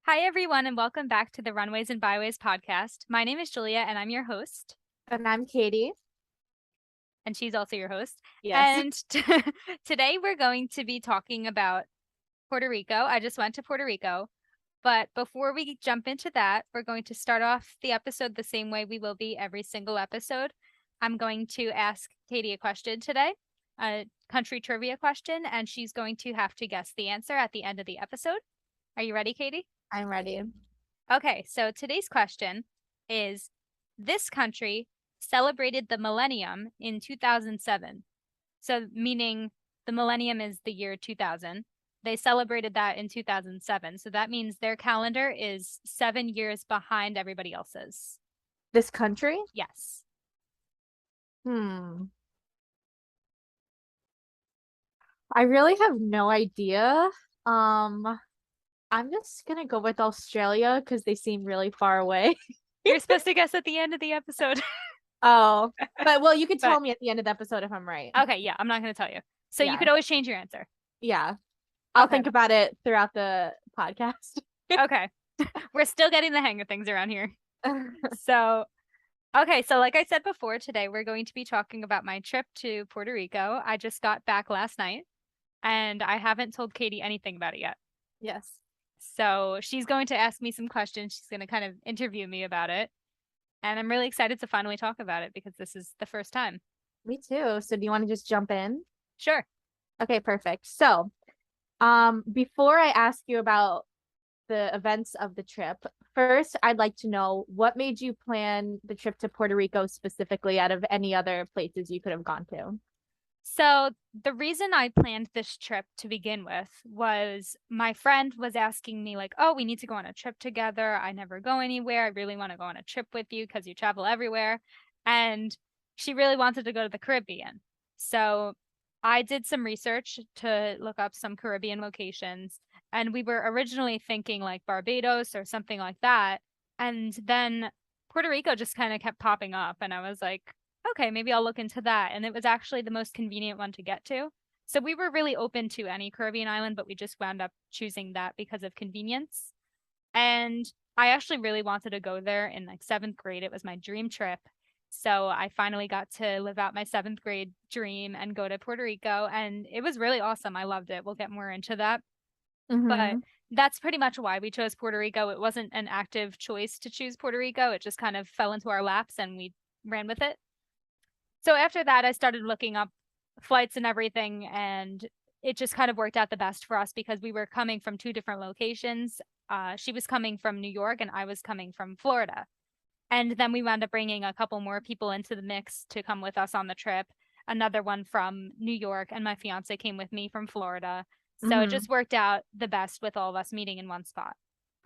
Hi, everyone, and welcome back to the Runways and Byways podcast. My name is Julia, and I'm your host, And I'm Katie. and she's also your host. Yes. And today we're going to be talking about Puerto Rico. I just went to Puerto Rico, but before we jump into that, we're going to start off the episode the same way we will be every single episode. I'm going to ask Katie a question today, a country trivia question, and she's going to have to guess the answer at the end of the episode. Are you ready, Katie? I'm ready. Okay, so today's question is this country celebrated the millennium in 2007. So, meaning the millennium is the year 2000. They celebrated that in 2007. So that means their calendar is 7 years behind everybody else's. This country? Yes. Hmm. I really have no idea. I'm just gonna go with Australia because they seem really far away. You're supposed to guess at the end of the episode. Oh, well, you could tell But me at the end of the episode if I'm right. okay, yeah, I'm not going to tell you. So you Yeah. could always change your answer. Yeah. I'll Okay. think about it throughout the podcast. Okay. We're still getting the hang of things around here. So okay, so like I said before, today we're going to be talking about my trip to Puerto Rico. I just got back last night and I haven't told Katie anything about it yet. Yes. So she's going to ask me some questions. She's going to kind of interview me about it. And I'm really excited to finally talk about it because this is the first time. Me too. So do you want to just jump in? Sure. Okay, perfect. So, before I ask you about the events of the trip, first, I'd like to know what made you plan the trip to Puerto Rico specifically out of any other places you could have gone to? So the reason I planned this trip to begin with was my friend was asking me like, "Oh, we need to go on a trip together. I never go anywhere. I really want to go on a trip with you because you travel everywhere." And she really wanted to go to the Caribbean. So I did some research to look up some Caribbean locations, and we were originally thinking like Barbados or something like that. And then Puerto Rico just kind of kept popping up, and I was like, okay, maybe I'll look into that. And it was actually the most convenient one to get to. So we were really open to any Caribbean island, but we just wound up choosing that because of convenience. And I actually really wanted to go there in like seventh grade. It was my dream trip. So I finally got to live out my seventh grade dream and go to Puerto Rico. And it was really awesome. I loved it. We'll get more into that. But Mm-hmm. that's pretty much why we chose Puerto Rico. It wasn't an active choice to choose Puerto Rico, it just kind of fell into our laps and we ran with it. So after that, I started looking up flights and everything, and it just kind of worked out the best for us because we were coming from two different locations. She was coming from New York, and I was coming from Florida. And then we wound up bringing a couple more people into the mix to come with us on the trip. Another one from New York, and my fiance came with me from Florida. So it Mm-hmm. just worked out the best with all of us meeting in one spot.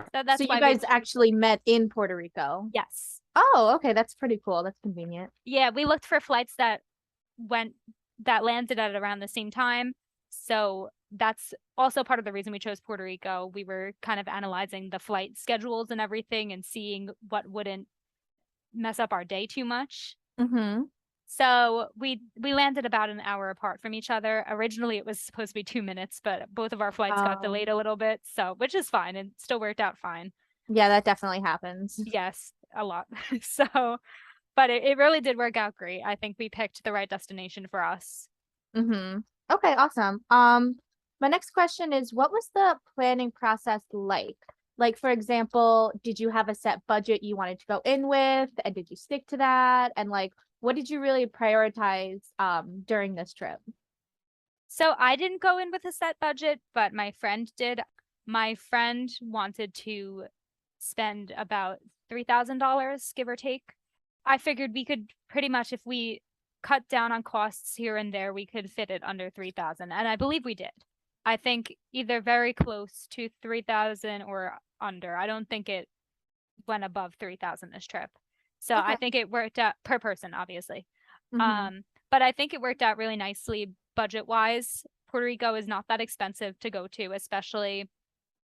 So So that's you why we, guys actually met in Puerto Rico? yes. Oh, okay, that's pretty cool. That's convenient. Yeah, we looked for flights went that landed at around the same time. So that's also part of the reason we chose Puerto Rico. We were kind of analyzing the flight schedules and everything and seeing what wouldn't mess up our day too much. Mm-hmm. So we landed about an hour apart from each other. Originally it was supposed to be 2 minutes, but both of our flights got delayed a little bit, so which is fine and still worked out fine. Yeah, that definitely happens. Yes, a lot. So but it really did work out great. I think we picked the right destination for us. Mm-hmm. Okay, awesome. My next question is, what was the planning process like? Like, for example, did you have a set budget you wanted to go in with, and did you stick to that? And like, what did you really prioritize during this trip? So I didn't go in with a set budget, but my friend did. My friend wanted to spend about $3,000, give or take. I figured we could pretty much, if we cut down on costs here and there, we could fit it under 3,000, and I believe we did. I think either very close to 3,000 or under. I don't think it went above 3,000 this trip. So I Okay. think it worked out per person, obviously. Mm-hmm. But I think it worked out really nicely budget wise. Puerto Rico is not that expensive to go to, especially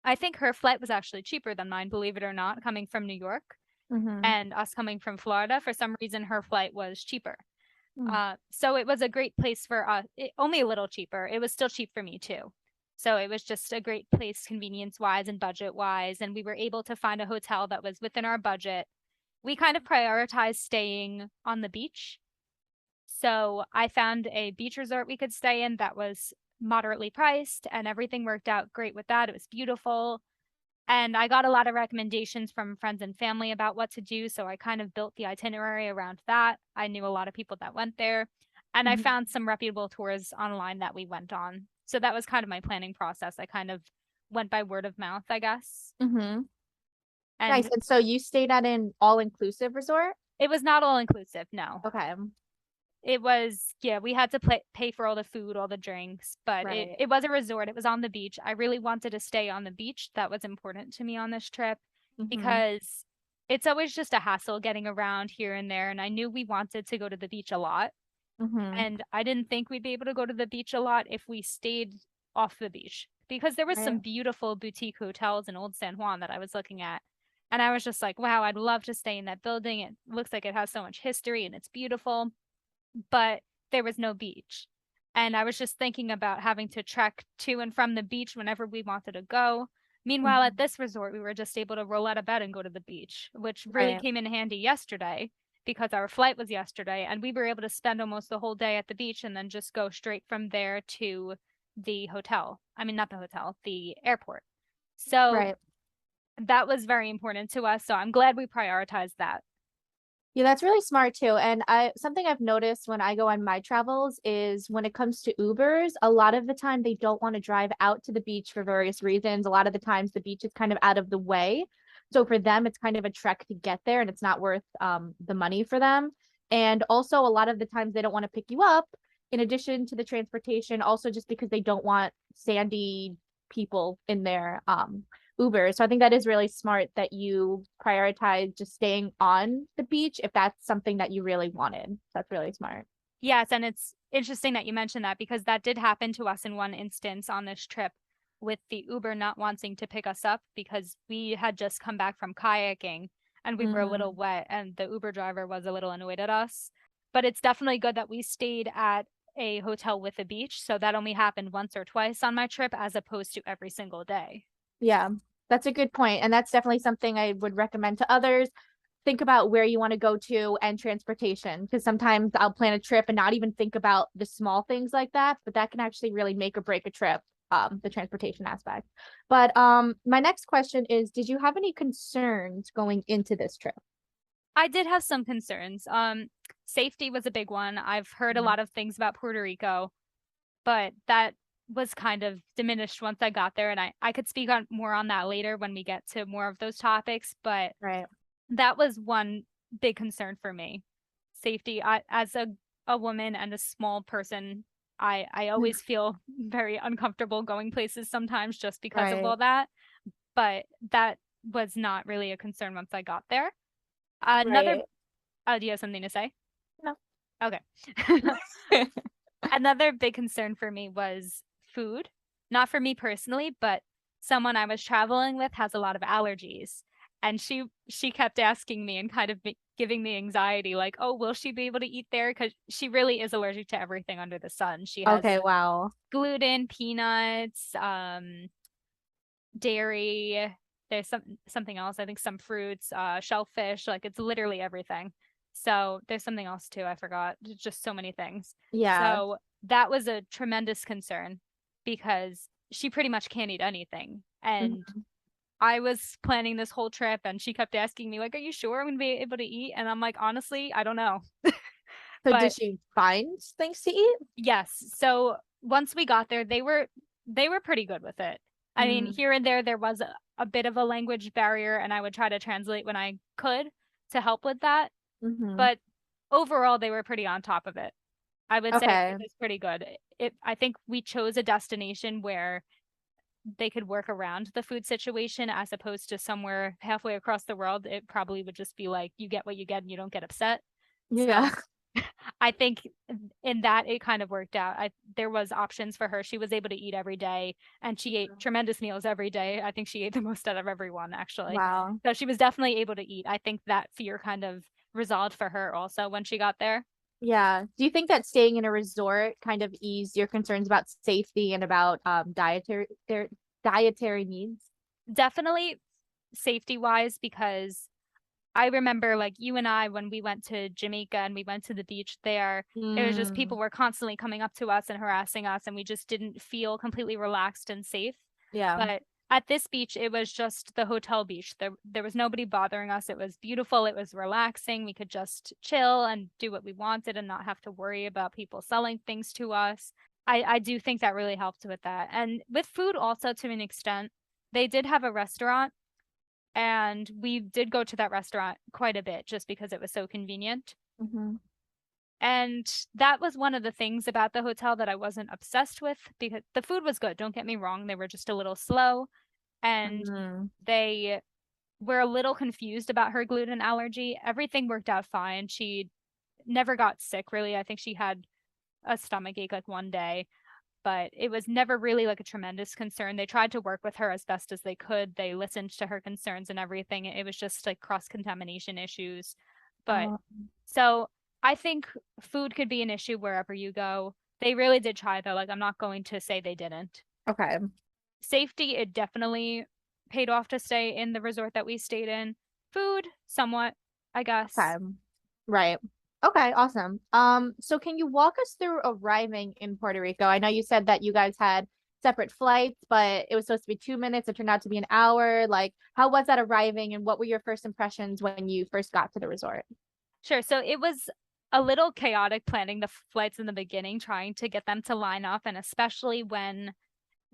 I think her flight was actually cheaper than mine, believe it or not, coming from New York Mm-hmm. and us coming from Florida. For some reason, her flight was cheaper. Mm. So it was a great place for us. Only a little cheaper. It was still cheap for me too. So it was just a great place convenience wise and budget wise. And we were able to find a hotel that was within our budget. We kind of prioritized staying on the beach. So I found a beach resort we could stay in that was moderately priced, and everything worked out great with that. It was beautiful. And I got a lot of recommendations from friends and family about what to do. So I kind of built the itinerary around that. I knew a lot of people that went there. And I Mhm. found some reputable tours online that we went on. So that was kind of my planning process. I kind of went by word of mouth, I guess. Mhm. Nice. And And so you stayed at an all-inclusive resort? it was not all inclusive, no. Okay. It was, yeah, we had to pay for all the food, all the drinks, but it, Right. it was a resort. It was on the beach. I really wanted to stay on the beach. That was important to me on this trip Mhm. because it's always just a hassle getting around here and there. And I knew we wanted to go to the beach a lot. Mhm. And I didn't think we'd be able to go to the beach a lot if we stayed off the beach because there was Right. some beautiful boutique hotels in Old San Juan that I was looking at. And I was just like, wow, I'd love to stay in that building. It looks like it has so much history and it's beautiful, but there was no beach. And I was just thinking about having to trek to and from the beach whenever we wanted to go. Meanwhile, at Mhm. this resort, we were just able to roll out of bed and go to the beach, which really Right. came in handy yesterday because our flight was yesterday and we were able to spend almost the whole day at the beach and then just go straight from there to the hotel. I mean, not the hotel, the airport. So Right. that was very important to us. So I'm glad we prioritized that. Yeah, that's really smart too. And I something I've noticed when I go on my travels is when it comes to Ubers, a lot of the time they don't want to drive out to the beach for various reasons. A lot of the times the beach is kind of out of the way. So for them, it's kind of a trek to get there and it's not worth the money for them. And also a lot of the times they don't want to pick you up in addition to the transportation, also just because they don't want sandy people in their Uber. So I think that is really smart that you prioritize just staying on the beach if that's something that you really wanted. That's really smart. Yes, and it's interesting that you mentioned that because that did happen to us in one instance on this trip with the Uber not wanting to pick us up because we had just come back from kayaking and we were a little Mm, wet and the Uber driver was a little annoyed at us. But it's definitely good that we stayed at a hotel with a beach, so that only happened once or twice on my trip as opposed to every single day. yeah, that's a good point. And that's definitely something I would recommend to others. Think about where you want to go to and transportation because sometimes I'll plan a trip and not even think about the small things like that, but that can actually really make or break a trip, the transportation aspect. But my next question is, did you have any concerns going into this trip? I did have some concerns. Safety was a big one. I've heard a Mhm. lot of things about Puerto Rico, but that was kind of diminished once I got there. And I could speak on more on that later when we get to more of those topics. But Right. that was one big concern for me. Safety. As a woman and a small person, I always feel very uncomfortable going places sometimes just because of Right. all that. But that was not really a concern once I got there. Another, Right. do you have something to say? No. Okay. Another big concern for me was food. Not for me personally, but someone I was traveling with has a lot of allergies. And she kept asking me and kind of giving me anxiety, like, oh, will she be able to eat there? Because she really is allergic to everything under the sun. She has Okay, wow. gluten, peanuts, dairy. There's something else. I think some fruits, shellfish. Like it's literally everything. So there's something else too. I forgot. There's just so many things. Yeah. So that was a tremendous concern because she pretty much can't eat anything. And Mhm. I was planning this whole trip and she kept asking me, like, are you sure I'm gonna be able to eat? And I'm like, honestly, I don't know. So did But she find things to eat? yes. So once we got there, they were pretty good with it. I mean, Mm, here and there was a bit of a language barrier, and I would try to translate when I could to help with that. hmm. But overall, they were pretty on top of it. I would say it Okay. was pretty good. I think we chose a destination where they could work around the food situation as opposed to somewhere halfway across the world. It probably would just be like you get what you get and you don't get upset. Yeah. So I think in that it kind of worked out. There was options for her. She was able to eat every day and she ate tremendous meals every day. I think she ate the most out of everyone actually. Wow. So she was definitely able to eat. I think that fear kind of resolved for her also when she got there. Yeah. Do you think that staying in a resort kind of eased your concerns about safety and about dietary needs? Definitely safety wise, because I remember like you and I, when we went to Jamaica and we went to the beach there, it was just Mm, people were constantly coming up to us and harassing us, and we just didn't feel completely relaxed and safe. yeah. But at this beach, it was just the hotel beach. There was nobody bothering us. It was beautiful. It was relaxing. We could just chill and do what we wanted and not have to worry about people selling things to us. I do think that really helped with that. And with food also, to an extent, they did have a restaurant, and we did go to that restaurant quite a bit just because it was so convenient. Hmm. And that was one of the things about the hotel that I wasn't obsessed with, because the food was good. Don't get me wrong. They were just a little slow, and Hmm. they were a little confused about her gluten allergy. Everything worked out fine. She never got sick, really. I think she had a stomach ache like one day, but it was never really like a tremendous concern. They tried to work with her as best as they could. They listened to her concerns and everything. It was just like cross contamination issues. But Uh, so I think food could be an issue wherever you go. They really did try though. Like, I'm not going to say they didn't. okay. Safety, it definitely paid off to stay in the resort that we stayed in. Food, somewhat, I Okay. guess. Right. Okay, awesome. So can you walk us through arriving in Puerto Rico? I know you said that you guys had separate flights, but it was supposed to be 2 minutes. It turned out to be an hour. Like, how was that arriving, and what were your first impressions when you first got to the resort? Sure. So it was a little chaotic planning the flights in the beginning, trying to get them to line up, and especially when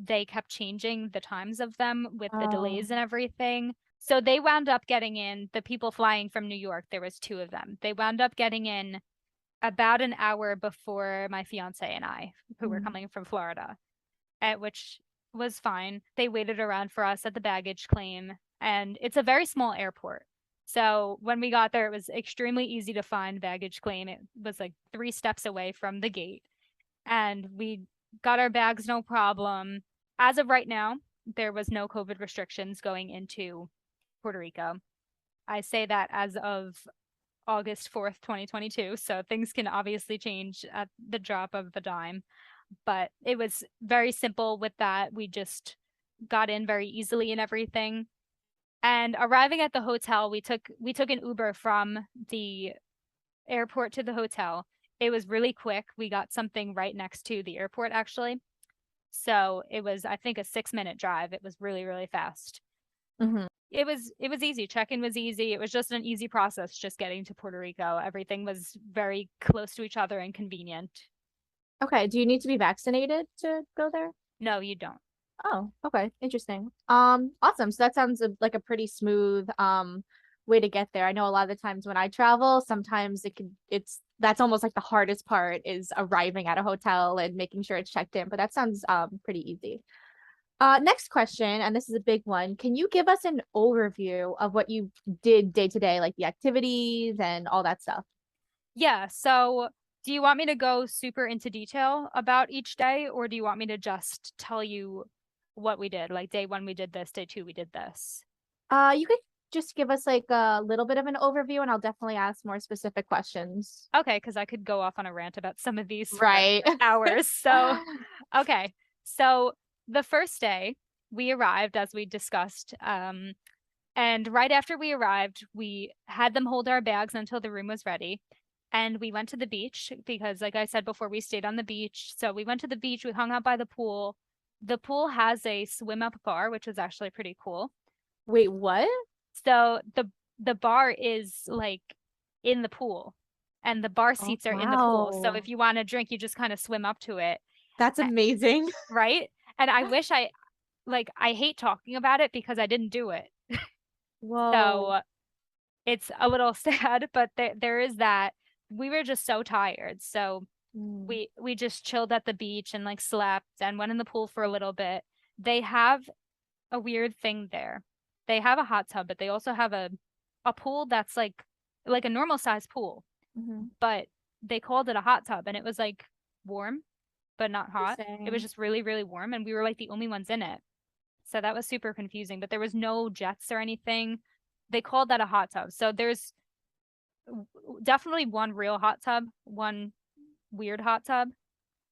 they kept changing the times of them with the Oh. delays and everything. So they wound up getting in, the people flying from New York, there was two of them. They wound up getting in about an hour before my fiance and I, who were Mm. coming from Florida, at which was fine. They waited around for us at the baggage claim, and it's a very small airport. So when we got there, it was extremely easy to find baggage claim. It was like 3 steps away from the gate, and we got our bags no problem. As of right now, there was no COVID restrictions going into Puerto Rico. I say that as of August 4th, 2022. So things can obviously change at the drop of a dime. But it was very simple with that. We just got in very easily and everything. And arriving at the hotel, we took an Uber from the airport to the hotel. It was really quick. We got something right next to the airport actually. So it was, I think, a 6 minute drive. It was really, really fast. Hmm. It was easy. Check-in was easy. It was just an easy process just getting to Puerto Rico. Everything was very close to each other and convenient. Okay. Do you need to be vaccinated to go there? No, you don't. Oh, okay. Interesting. Awesome. So that sounds like a pretty smooth way to get there. I know a lot of the times when I travel, sometimes it's that's almost like the hardest part is arriving at a hotel and making sure it's checked in, but that sounds pretty easy. Next question, and this is a big one. Can you give us an overview of what you did day to day, like the activities and all that stuff? Yeah, so do you want me to go super into detail about each day, or do you want me to just tell you what we did? Like day one, we did this, day two, we did this. You could just give us like a little bit of an overview, and I'll definitely ask more specific questions. Okay, because I could go off on a rant about some of these for Right. hours. So, okay. So the first day we arrived, as we discussed, and right after we arrived, we had them hold our bags until the room was ready. And we went to the beach because, like I said before, we stayed on the beach. So we went to the beach, we hung out by the pool. The pool has a swim up bar, which is actually pretty cool. Wait, what? So the bar is like in the pool, and the bar Oh, seats are in the pool. So wow. if you want a drink, you just kind of swim up to it, That's amazing. right? And I wish I hate talking about it because I didn't do it. Whoa. So it's a little sad, but there is that. We were just so tired. So Mm. we just chilled at the beach and like slept and went in the pool for a little bit. They have a weird thing there. They have a hot tub, but they also have a pool that's like a normal size pool, Mhm. but they called it a hot tub, and it was like warm but not hot. It was Interesting. just really, really warm, and we were like the only ones in it. So that was super confusing, but there was no jets or anything. They called that a hot tub. So there's definitely one real hot tub, one weird hot tub,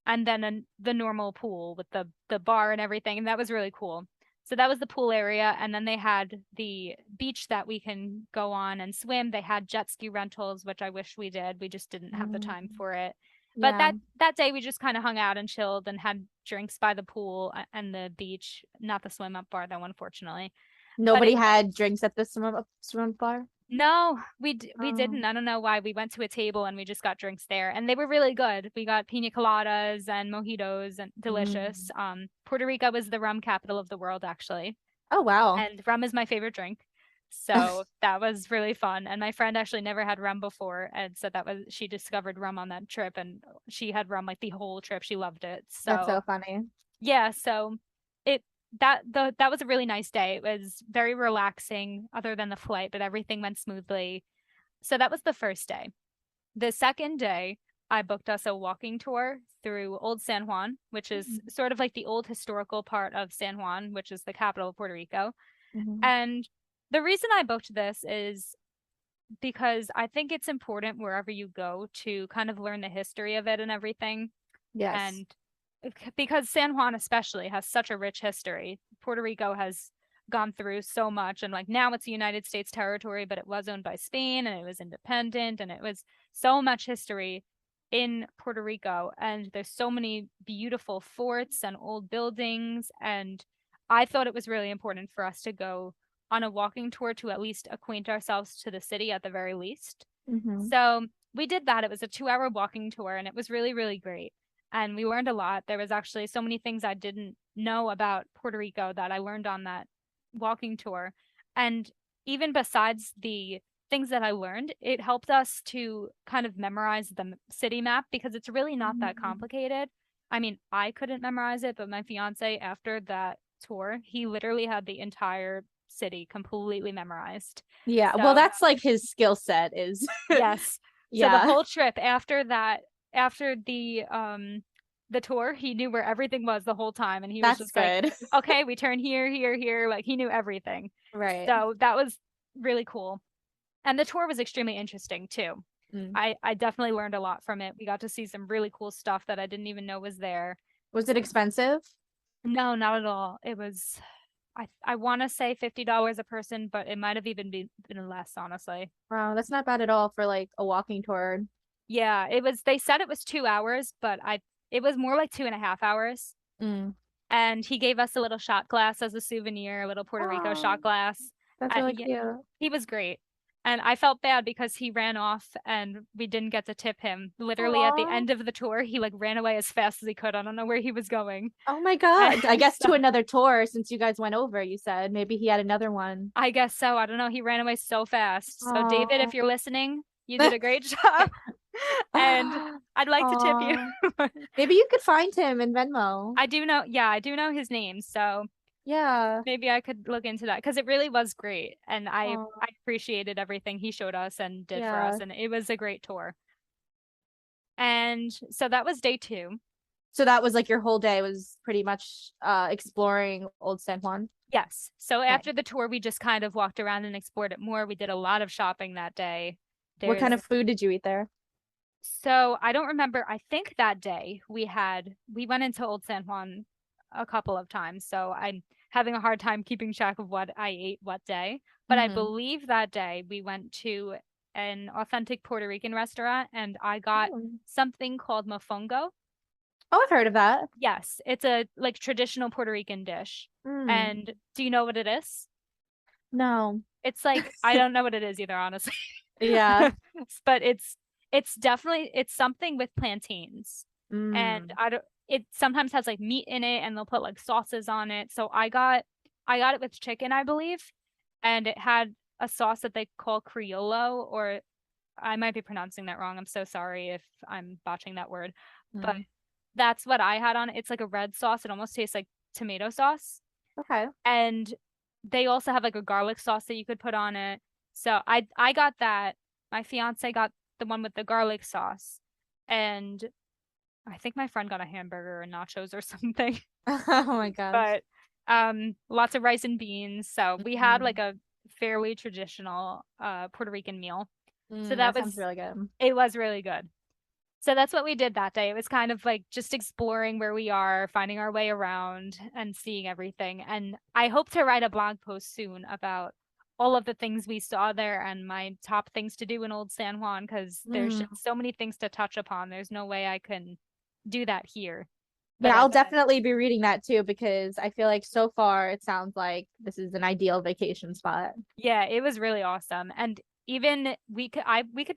and then the normal pool with the bar and everything, and that was really cool. So that was the pool area, and then they had the beach that we can go on and swim. They had jet ski rentals, which I wish we did. We just didn't have the Mm, time for it. But yeah. that day we just kind of hung out and chilled and had drinks by the pool and the beach, not the swim up bar though, unfortunately. But Nobody it had drinks at the swim bar. no, we Oh. didn't. I don't know why. We went to a table and we just got drinks there, and they were really good. We got pina coladas and mojitos and delicious. Mm. Puerto Rico was the rum capital of the world, actually, Oh wow. and rum is my favorite drink. So that was really fun. And my friend actually never had rum before, and so she discovered rum on that trip, and she had rum like the whole trip. She loved it. That's So so funny. yeah, so it that was a really nice day. It was very relaxing other than the flight, but everything went smoothly. So that was the first day. The second day, I booked us a walking tour through Old San Juan, which is Mhm. sort of like the old historical part of San Juan, which is the capital of Puerto Rico. Mhm. And the reason I booked this is because I think it's important wherever you go to kind of learn the history of it and everything. Yes. And because San Juan especially has such a rich history. Puerto Rico has gone through so much, and like now it's a United States territory, but it was owned by Spain and it was independent, and it was so much history in Puerto Rico, and there's so many beautiful forts and old buildings, and I thought it was really important for us to go on a walking tour to at least acquaint ourselves to the city at the very least. Hmm. So we did that. It was a 2 hour walking tour, and it was really, really great. And we learned a lot. There was actually so many things I didn't know about Puerto Rico that I learned on that walking tour. And even besides the things that I learned, it helped us to kind of memorize the city map because it's really not that complicated. I mean, I couldn't memorize it, but my fiance, after that tour, he literally had the entire city completely memorized. Yeah. Well, So that's like his skill set is. yes. So the Yeah. whole trip after that, after the tour, he knew where everything was the whole time, and he was That's just like, good. okay, we turn here, here, here. Like he knew everything. Right. So that was really cool. And the tour was extremely interesting too. Mm. I definitely learned a lot from it. We got to see some really cool stuff that I didn't even know was there. Was it expensive? No, not at all. It was I want to say $50 a person, but it might have even been less, honestly. Wow, that's not bad at all for like a walking tour. Yeah, it was. They said it was 2 hours, but it was more like 2.5 hours. Mm. And he gave us a little shot glass as a souvenir, a little Puerto Rico Oh, shot glass. that's really Yeah, cute. he was great. And I felt bad because he ran off and we didn't get to tip him. Literally at the Aw. end of the tour, he like ran away as fast as he could. I don't know where he was going. Oh my God. I guess So to another tour since you guys went over, you said. Maybe he had another one. I guess so. I don't know. He ran away so fast. So David, if Oh. you're listening, you did a great job. And I'd like to tip you. Aw. Maybe you could find him in Venmo. I do know, yeah, I do know his name, so Yeah. maybe I could look into that because it really was great, and Aw. I appreciated everything he showed us and did for Yeah. us, and it was a great tour. And so that was day two. So that was like your whole day was pretty much exploring Old San Juan. Yes. So Nice. after the tour, we just kind of walked around and explored it more. We did a lot of shopping that day. What kind There's of food did you eat there? so I don't remember. I think that day we went into Old San Juan a couple of times. So I'm having a hard time keeping track of what I ate what day. But I Mm-hmm. believe that day we went to an authentic Puerto Rican restaurant and I got Mm. something called mofongo. Oh, I've heard of that. Yes, it's a like traditional Puerto Rican dish. Mm. And do you know what it is? No. It's like I don't know what it is either, honestly. Yeah. But it's definitely it's something with plantains. And Mm. I don't it sometimes has like meat in it and they'll put like sauces on it. So I got it with chicken, I believe, and it had a sauce that they call criollo, or I might be pronouncing that wrong. I'm so sorry if I'm botching that word. But Mm. that's what I had on it. It's like a red sauce. It almost tastes like tomato sauce. Okay. And they also have like a garlic sauce that you could put on it. So I got that. My fiance got the one with the garlic sauce. And I think my friend got a hamburger and nachos or something. Oh my gosh. But lots of rice and beans. So we had Mm. like a fairly traditional Puerto Rican meal. So That sounds really good. it was really good. So that's what we did that day. It was kind of like just exploring where we are, finding our way around and seeing everything. And I hope to write a blog post soon about all of the things we saw there and my top things to do in Old San Juan because there's Mm. just so many things to touch upon. There's no way I can do that here. But Yeah, as I'll definitely be reading that too because I feel like so far it sounds like this is an ideal vacation spot. yeah, it was really awesome. And even we could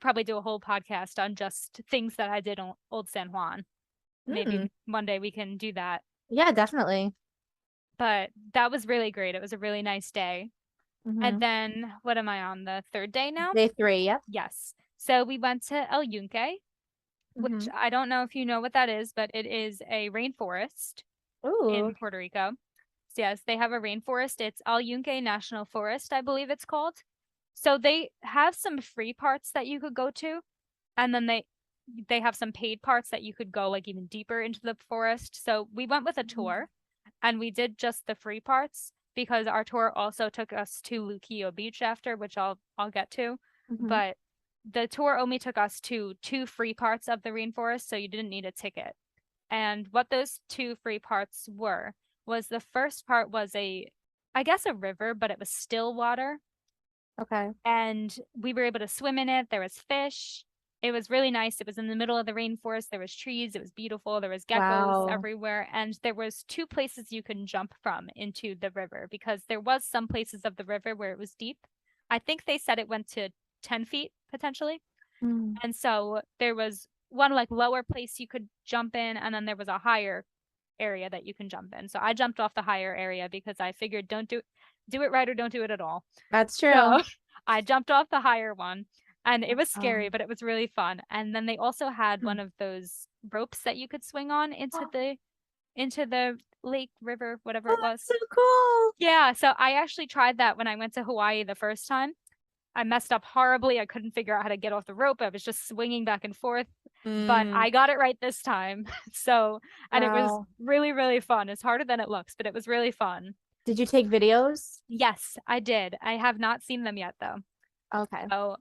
probably do a whole podcast on just things that I did on Old San Juan. Mm. Maybe one day we can do that. Yeah, definitely. But that was really great. It was a really nice day. And Hmm. then what am I on the third day now? Day three, yep. Yes. So we went to El Yunque, which Hmm. I don't know if you know what that is, but it is a rainforest Ooh. in Puerto Rico. So yes, they have a rainforest. It's El Yunque National Forest, I believe it's called. So they have some free parts that you could go to, and then they have some paid parts that you could go like even deeper into the forest. So we went with a tour and we did just the free parts because our tour also took us to Luquillo Beach after, which I'll get to. Hmm. But the tour only took us to two free parts of the rainforest, so you didn't need a ticket. And what those two free parts were was the first part was I guess a river, but it was still water. Okay. And we were able to swim in it. There was fish. It was really nice. It was in the middle of the rainforest. There was trees. It was beautiful. There was geckos Wow. everywhere. And there was two places you can jump from into the river because there was some places of the river where it was deep. I think they said it went to 10 feet potentially. Mm. And so there was one like lower place you could jump in, and then there was a higher area that you can jump in. So I jumped off the higher area because I figured don't do it right or don't do it at all. That's true. So I jumped off the higher one and it was scary, Um, but it was really fun. And then they also had hmm. one of those ropes that you could swing on into the lake, river, whatever Oh, it that's was. so cool. Yeah, so I actually tried that when I went to Hawaii the first time. I messed up horribly. I couldn't figure out how to get off the rope. I was just swinging back and forth, but Mm. I got it right this time. So, and it was Wow. really, really fun. It's harder than it looks, but it was really fun. Did you take videos? Yes, I did. I have not seen them yet though. Okay. So,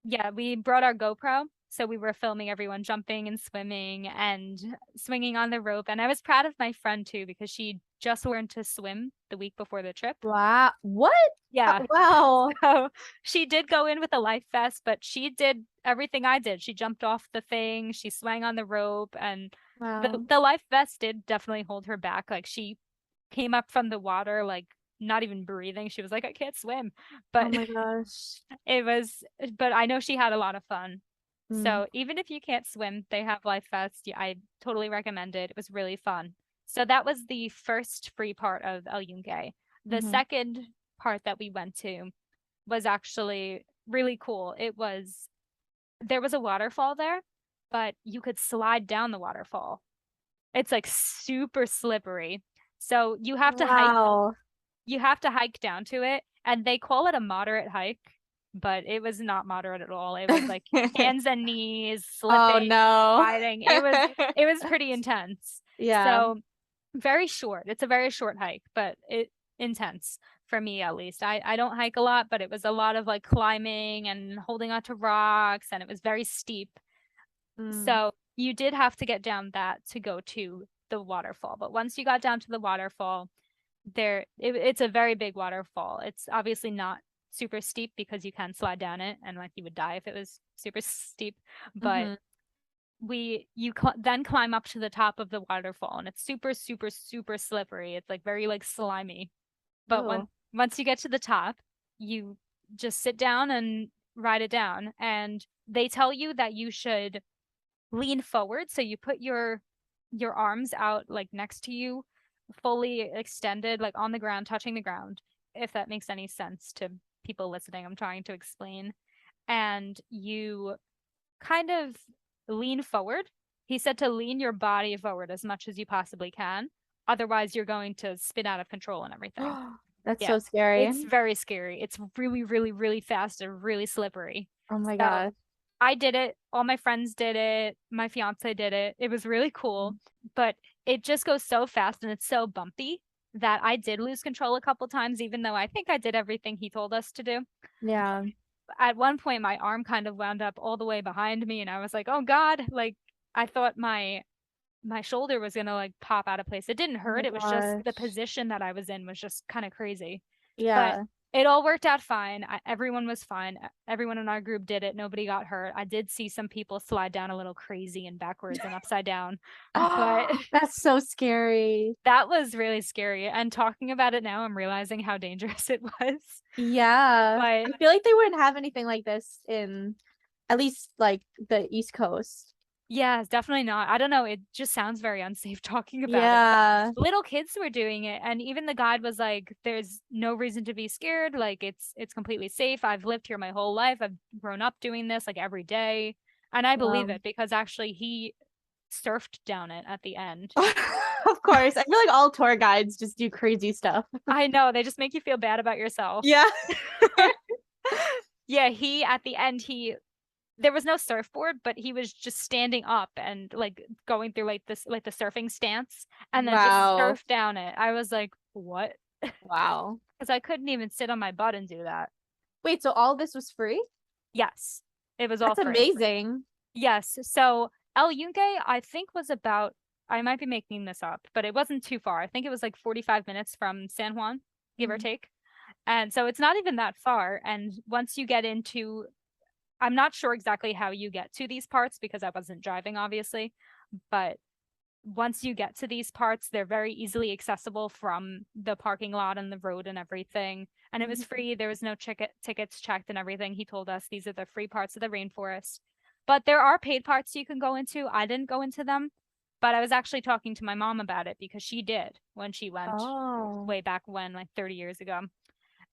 yeah, we brought our GoPro. So we were filming everyone jumping and swimming and swinging on the rope. And I was proud of my friend too because she just learned to swim the week before the trip. Wow. What? Yeah. Wow. So she did go in with a life vest, but she did everything I did. She jumped off the thing, she swang on the rope, and Wow. the life vest did definitely hold her back. Like she came up from the water like not even breathing. She was like, I can't swim. Oh But my gosh. it was but I know she had a lot of fun. Mm. So even if you can't swim, they have life vests. Yeah, I totally recommend it. It was really fun. So that was the first free part of El Yunque. The Hmm. second part that we went to was actually really cool. There was a waterfall there, but you could slide down the waterfall. It's like super slippery. So Wow. you have to hike down to it, and they call it a moderate hike, but it was not moderate at all. It was like hands and knees, Oh slipping, no. sliding. It was pretty intense. Yeah. So very short. It's a very short hike, but it intense for me at least. I don't hike a lot, but it was a lot of like climbing and holding onto rocks, and it was very steep. Mm. So you did have to get down that to go to the waterfall. But once you got down to the waterfall, it's a very big waterfall. It's obviously not super steep because you can slide down it and like you would die if it was super steep. But Hmm. then climb up to the top of the waterfall and it's super super super slippery. It's like very like slimy. But Oh. once you get to the top, you just sit down and ride it down. And they tell you that you should lean forward. So you put your arms out like next to you, fully extended, like on the ground, touching the ground, if that makes any sense to people listening. I'm trying to explain. And you kind of lean forward. He said to lean your body forward as much as you possibly can. Otherwise, you're going to spin out of control and everything. That's Yeah. so scary. It's very scary. It's really, really, really fast and really slippery. Oh my So gosh. I did it. All my friends did it. My fiance did it. It was really cool, but it just goes so fast and it's so bumpy that I did lose control a couple times, even though I think I did everything he told us to do. Yeah. at one point my arm kind of wound up all the way behind me and I was like, "Oh God," like I thought my shoulder was gonna like pop out of place. It didn't Oh my hurt. It was just the gosh. position that I was in was just kind of crazy. But Yeah. it all worked out fine. Everyone was fine. Everyone in our group did it. Nobody got hurt. I did see some people slide down a little crazy and backwards and upside down, but Oh, that's so scary. that was really scary. And talking about it now, I'm realizing how dangerous it was. Yeah. But I feel like they wouldn't have anything like this in at least like the East Coast. yeah, it's definitely not. I don't know. It just sounds very unsafe talking about it. But Yeah. little kids were doing it, and even the guide was like, "There's no reason to be scared. Like it's completely safe. I've lived here my whole life. I've grown up doing this like every day." And I believe Wow. it because actually he surfed down it at the end. Of course. I feel like all tour guides just do crazy stuff. I know, they just make you feel bad about yourself. Yeah. Yeah, he at the end he there was no surfboard, but he was just standing up and like going through like this like the surfing stance and then just Wow. surf down it. I was like, "What?" Wow. Because I couldn't even sit on my butt and do that. Wait, so all this was free? Yes, it was all That's free. amazing. Yes, so El Yunque, I think was about I might be making this up, but it wasn't too far. I think it was like 45 minutes from San Juan, give or Mhm. take. And so it's not even that far. And once you get into I'm not sure exactly how you get to these parts because I wasn't driving, obviously, but once you get to these parts, they're very easily accessible from the parking lot and the road and everything. And it was Mhm. free. There was no tickets checked and everything. He told us these are the free parts of the rainforest. But there are paid parts you can go into. I didn't go into them, but I was actually talking to my mom about it because she did when she went Oh. way back when, like 30 years ago.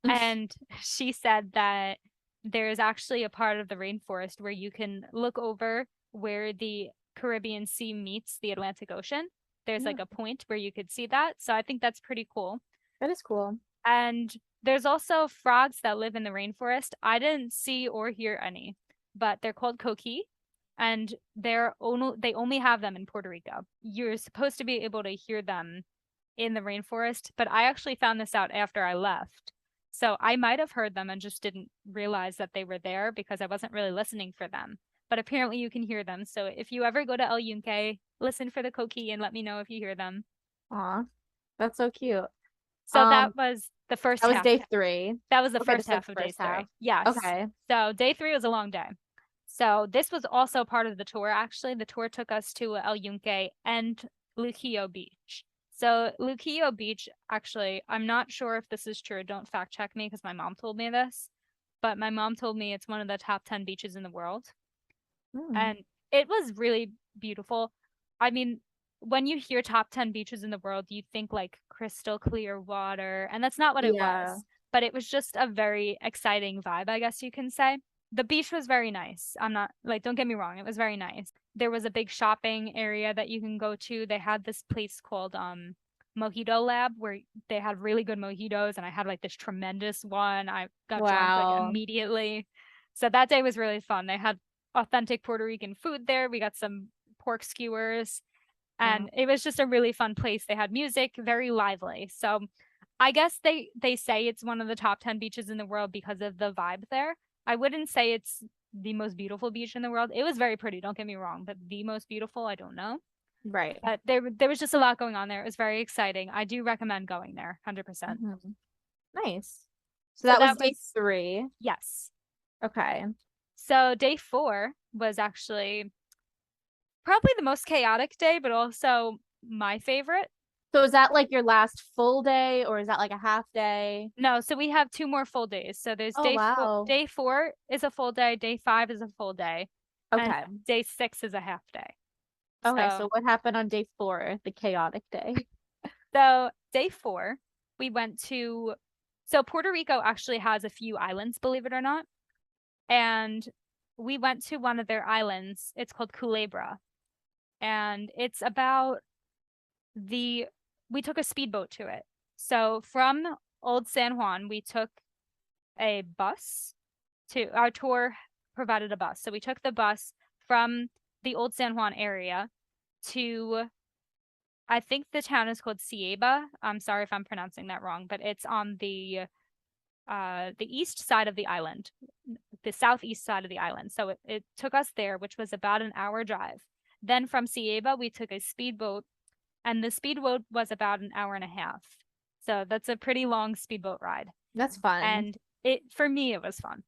And she said that there's actually a part of the rainforest where you can look over where the Caribbean Sea meets the Atlantic Ocean. There's Mm, like a point where you could see that. So I think that's pretty cool. that is cool. And there's also frogs that live in the rainforest. I didn't see or hear any, but they're called coqui and they only have them in Puerto Rico. You're supposed to be able to hear them in the rainforest, but I actually found this out after I left. So I might have heard them and just didn't realize that they were there because I wasn't really listening for them. But apparently you can hear them. So if you ever go to El Yunque, listen for the coqui and let me know if you hear them. Aw, that's so cute. So Um, that was the first that was half. day 3. That was the Okay, first this was half the of day first half. three. Yes. Okay. So day three was a long day. So this was also part of the tour, actually. The tour took us to El Yunque and Luquillo Beach. So Luquillo Beach, actually, I'm not sure if this is true. Don't fact check me because my mom told me this. But my mom told me it's one of the top 10 beaches in the world. Mm. And it was really beautiful. I mean, when you hear top 10 beaches in the world, you think like crystal clear water, and that's not what it Yeah. was. But it was just a very exciting vibe, I guess you can say. The beach was very nice. I'm not like, don't get me wrong, it was very nice. There was a big shopping area that you can go to. They had this place called Mojito Lab where they had really good mojitos, and I had like this tremendous one. I got drunk like Wow. immediately. So that day was really fun. They had authentic Puerto Rican food there. We got some pork skewers Wow. and it was just a really fun place. They had music, very lively. So I guess they say it's one of the top 10 beaches in the world because of the vibe there. I wouldn't say it's the most beautiful beach in the world. It was very pretty, don't get me wrong, but the most beautiful, I don't know. Right. But there was just a lot going on there. It was very exciting. I do recommend going there, 100%. Mhm. Nice. So So that was that day was 3. yes. Okay. So day 4 was actually probably the most chaotic day, but also my favorite. So is that like your last full day or is that like a half day? No, so we have 2 more full days. So there's Oh, wow. day 4 is a full day, day 5 is a full day, and Okay. day 6 is a half day. Okay, So so what happened on day 4, the chaotic day? so day 4, we went to so Puerto Rico actually has a few islands, believe it or not. And we went to one of their islands. It's called Culebra. And it's about the we took a speedboat to it. So from Old San Juan, we took a bus to our tour provided a bus. So we took the bus from the Old San Juan area to I think the town is called Cieba. I'm sorry if I'm pronouncing that wrong, but it's on the east side of the island. the southeast side of the island. So it took us there, which was about an hour drive. Then from Ceiba, we took a speedboat, and the speedboat was about an hour and a half. So that's a pretty long speedboat ride. That's fun. And for me, it was fun.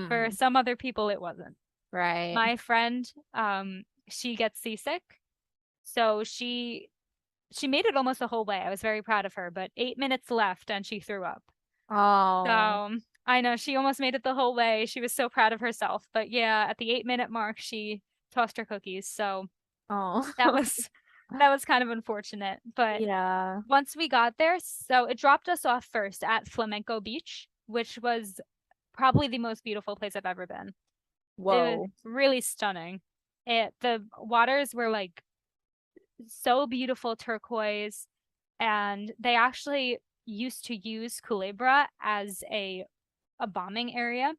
For Mm, some other people, it wasn't. right. My friend, she gets seasick. So she made it almost the whole way. I was very proud of her, but 8 minutes left and she threw up. Oh. So I know she almost made it the whole way. She was so proud of herself. But yeah, at the 8 minute mark, she tossed her cookies. So Oh. that was that was kind of unfortunate. But Yeah. once we got there, so it dropped us off first at Flamenco Beach, which was probably the most beautiful place I've ever been. It was Whoa. really stunning. The waters were like so beautiful turquoise, and they actually used to use Culebra as a bombing area.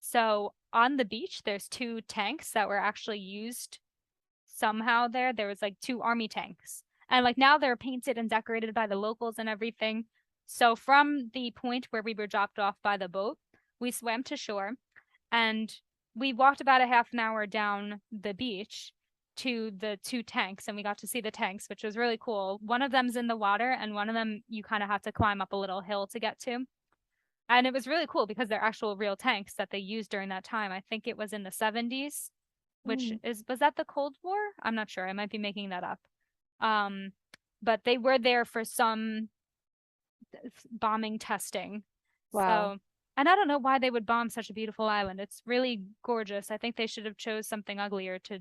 So on the beach, there's two tanks that were actually used somehow there. There was like two army tanks. And like now they're painted and decorated by the locals and everything. So from the point where we were dropped off by the boat, we swam to shore and we walked about a half an hour down the beach to the two tanks, and we got to see the tanks, which was really cool. One of them's in the water and one of them you kind of have to climb up a little hill to get to. And it was really cool because they're actual real tanks that they used during that time. I think it was in the 70s, which Mm. was that the Cold War? I'm not sure. I might be making that up. Um, but they were there for some bombing testing. Wow. So, and I don't know why they would bomb such a beautiful island. It's really gorgeous. I think they should have chose something uglier to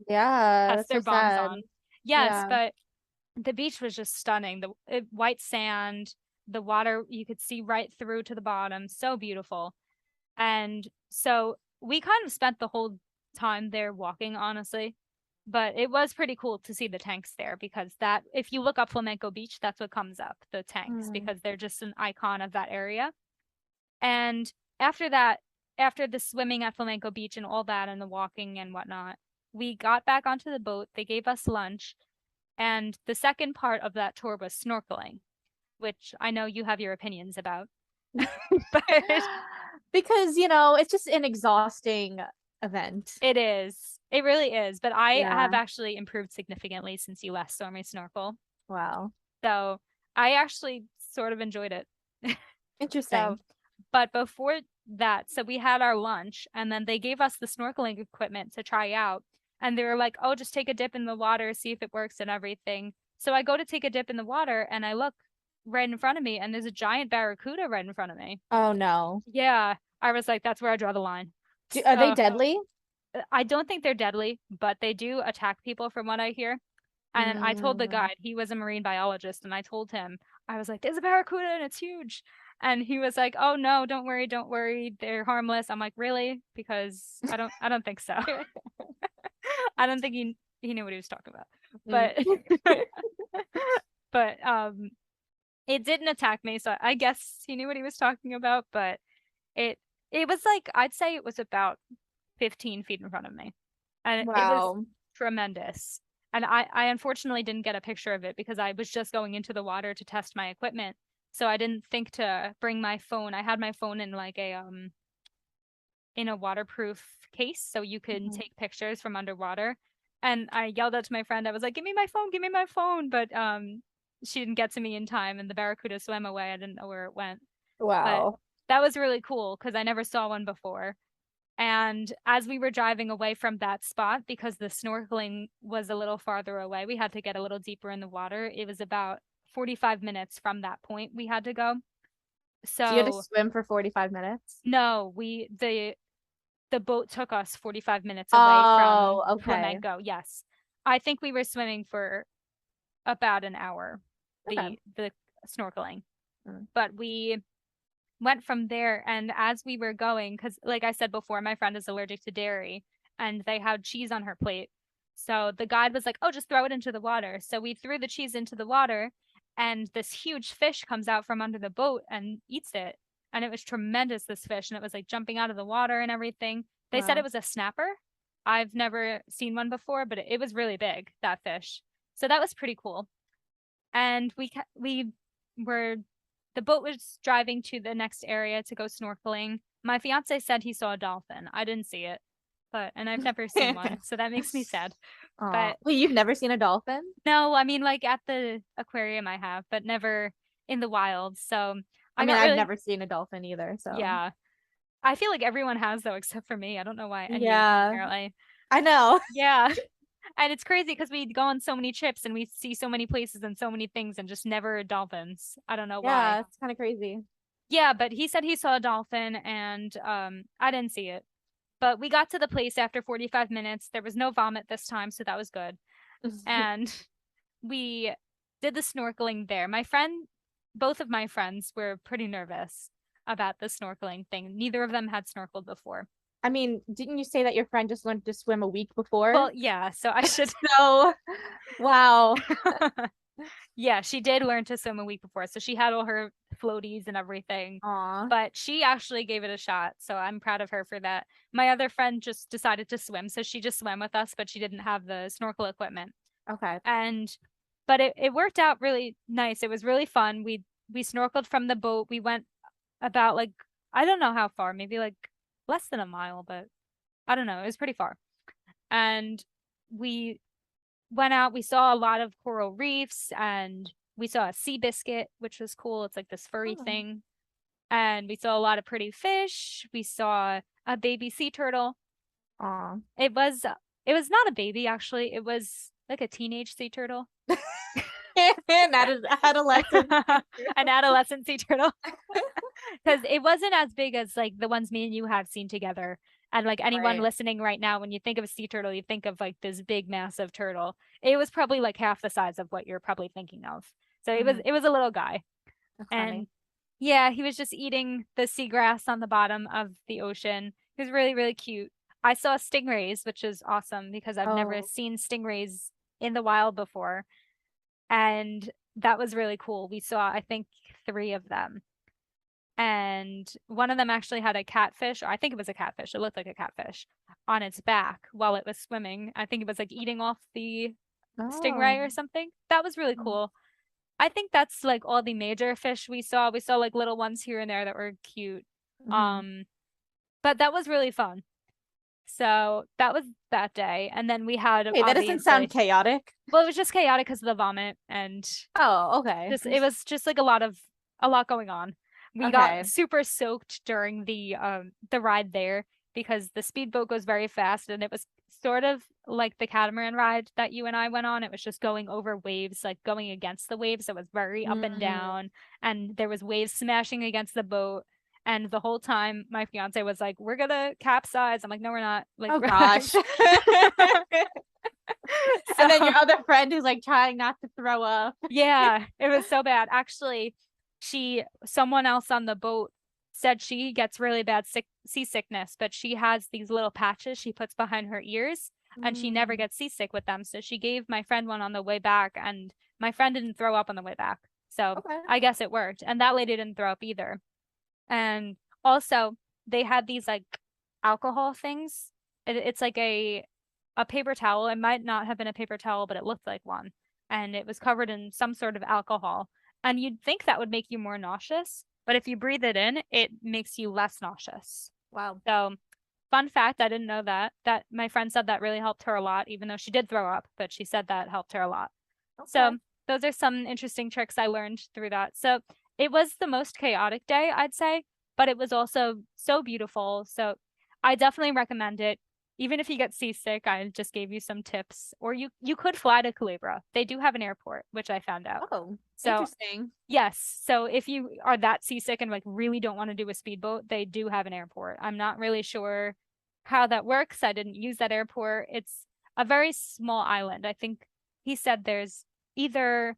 Yeah, test that's so their bombs sad. on. Yes, Yeah. but the beach was just stunning. The white sand, the water, you could see right through to the bottom. So beautiful. And so we kind of spent the whole time there walking, honestly. But it was pretty cool to see the tanks there because that, if you look up Flamenco Beach, that's what comes up, the tanks, Mm. because they're just an icon of that area. And after that, after the swimming at Flamenco Beach and all that and the walking and whatnot, we got back onto the boat. They gave us lunch. And the second part of that tour was snorkeling, which I know you have your opinions about. But Because, it's just an exhausting event. it is. It really is. But I Yeah. have actually improved significantly since you last saw me snorkel. Wow. So I actually sort of enjoyed it. So, Interesting. but before that, so we had our lunch and then they gave us the snorkeling equipment to try out. And they were like, oh, just take a dip in the water, see if it works and everything. So I go to take a dip in the water and I look right in front of me and there's a giant barracuda right in front of me. Oh no. Yeah. I was like, that's where I draw the line. Are they So deadly? I don't think they're deadly, but they do attack people from what I hear. And I told the Mm. guide, he was a marine biologist, and I told him, I was like, there's a barracuda and it's huge. And he was like, oh no, don't worry, don't worry. They're harmless. I'm like, really? Because I don't think so. I don't think he knew what he was talking about. Mm. But but it didn't attack me, so I guess he knew what he was talking about, but it it was like I'd say it was about 15 feet in front of me. And it was Wow. tremendous. And I unfortunately didn't get a picture of it because I was just going into the water to test my equipment. So I didn't think to bring my phone. I had my phone in like in a waterproof case so you can Mhm. take pictures from underwater. And I yelled out to my friend, I was like, give me my phone, give me my phone. But she didn't get to me in time and the barracuda swam away. I didn't know where it went. But Wow. that was really cool because I never saw one before. And as we were driving away from that spot, because the snorkeling was a little farther away, we had to get a little deeper in the water. It was about 45 minutes from that point we had to go. So you had to So swim for 45 minutes? no, the boat took us 45 minutes away from Oh, okay. Flamenco. Yes. I think we were swimming for about an hour, Okay. the snorkeling. Mm. But we went from there, and as we were going, because like I said before, my friend is allergic to dairy and they had cheese on her plate. So the guide was like, oh, just throw it into the water. So we threw the cheese into the water and this huge fish comes out from under the boat and eats it. And it was tremendous, this fish, and it was like jumping out of the water and everything. They said it Wow. was a snapper. I've never seen one before, but it was really big, that fish. So that was pretty cool. And we were the boat was driving to the next area to go snorkeling. My fiance said he saw a dolphin. I didn't see it, and I've never seen one, so that makes me sad. Aw. But Wait, you've never seen a dolphin? no, I mean, like at the aquarium I have, but never in the wild. So I I'm mean, not I've really, never seen a dolphin either, so. yeah. I feel like everyone has though, except for me. I don't know why any of you Yeah, apparently. I know. Yeah. And it's crazy because we go on so many trips and we see so many places and so many things and just never dolphins. I don't know why. Yeah, it's kind of crazy. Yeah, but he said he saw a dolphin and I didn't see it. But we got to the place after 45 minutes. There was no vomit this time, so that was good. And we did the snorkeling there. Both of my friends were pretty nervous about the snorkeling thing. Neither of them had snorkeled before. I mean, didn't you say that your friend just learned to swim a week before? Well, yeah, so I should. So, wow. Yeah, she did learn to swim a week before, so she had all her floaties and everything. Aw. But she actually gave it a shot, so I'm proud of her for that. My other friend just decided to swim, so she just swam with us, but she didn't have the snorkel equipment. Okay. And but it worked out really nice. It was really fun. We snorkeled from the boat. We went about like I don't know how far, maybe like less than a mile, but I don't know. It was pretty far. And we went out, we saw a lot of coral reefs and we saw a sea biscuit, which was cool. It's like this furry Oh. thing. And we saw a lot of pretty fish. We saw a baby sea turtle. Aw. It was not a baby actually. It was like a teenage sea turtle. That is adolescent. An adolescent sea turtle. Because it wasn't as big as like the ones me and you have seen together. And like anyone Right. listening right now, when you think of a sea turtle, you think of like this big, massive turtle. It was probably like half the size of what you're probably thinking of. So it was a little guy. That's And funny. yeah, he was just eating the seagrass on the bottom of the ocean. He was really, really cute. I saw stingrays, which is awesome because I've never Oh. seen stingrays in the wild before. And that was really cool. We saw, I think, 3 of them. And one of them actually had a catfish, or I think it was a catfish. It looked like a catfish on its back while it was swimming. I think it was like eating off the Oh. stingray or something. That was really cool. I think that's like all the major fish we saw. We saw like little ones here and there that were cute. Mm-hmm. But that was really fun. So that was that day. And then we had Hey, that doesn't sound obviously, chaotic. well, it was just chaotic because of the vomit and Oh, okay. just it was just like a lot going on. We got Okay. super soaked during the ride there because the speedboat goes very fast and it was sort of like the catamaran ride that you and I went on. It was just going over waves, like going against the waves. So it was very up and Mm. down and there was waves smashing against the boat. And the whole time my fiance was like, "We're gonna capsize." I'm like, "No, we're not." Like, Oh gosh. And then so your other friend who's like trying not to throw up. yeah, it was so bad. Actually, someone else on the boat said she gets really bad seasickness, but she has these little patches she puts behind her ears and she never Mm. gets seasick with them. So she gave my friend one on the way back and my friend didn't throw up on the way back. So Okay. I guess it worked. And that lady didn't throw up either. And also they had these like alcohol things. It's like a paper towel. It might not have been a paper towel, but it looked like one. And it was covered in some sort of alcohol. And you'd think that would make you more nauseous, but if you breathe it in, it makes you less nauseous. Wow. So, fun fact, I didn't know that my friend said that really helped her a lot, even though she did throw up, but she said that helped her a lot. Okay. So, those are some interesting tricks I learned through that. So, it was the most chaotic day, I'd say, but it was also so beautiful. So, I definitely recommend it. Even if you get seasick, I just gave you some tips. Or you could fly to Culebra. They do have an airport, which I found out. Oh, So interesting. yes, so if you are that seasick and like really don't want to do a speedboat, they do have an airport. I'm not really sure how that works. I didn't use that airport. It's a very small island. I think he said there's either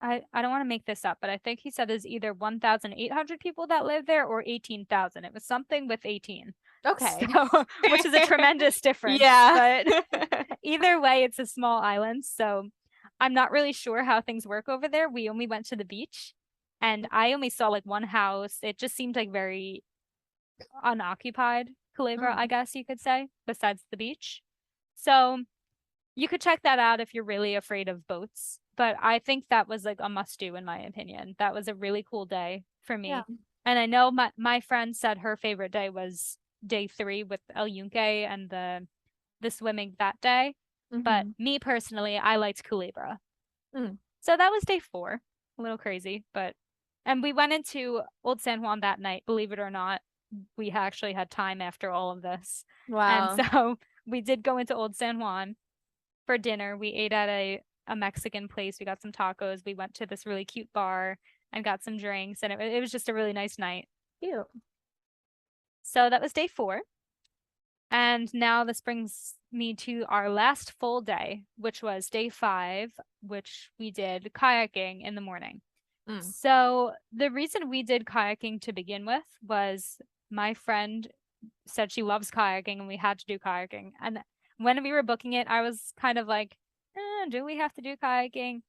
I don't want to make this up, but I think he said there's either 1,800 people that live there or 18,000. It was something with 18. Okay. So, which is a tremendous difference. Yeah. But either way, it's a small island. So I'm not really sure how things work over there. We only went to the beach and I only saw like one house. It just seemed like very unoccupied, Culebra, I Mm. guess you could say, besides the beach. So you could check that out if you're really afraid of boats. but I think that was like a must do in my opinion. That was a really cool day for Yeah. me. And I know my friend said her favorite day was day 3 with El Yunque and the swimming that day. But Mm-hmm. me personally, I liked Culebra. Mm. So that was day 4. A little crazy, but and we went into Old San Juan that night, believe it or not. We actually had time after all of this. And Wow. so we did go into Old San Juan for dinner. We ate at a Mexican place. We got some tacos. We went to this really cute bar and got some drinks, and it was just a really nice night. Cute. So that was day 4. And now this brings me to our last full day, which was day 5, which we did kayaking in the morning. Mm. So the reason we did kayaking to begin with was my friend said she loves kayaking and we had to do kayaking. And when we were booking it, I was kind of like, do we have to do kayaking?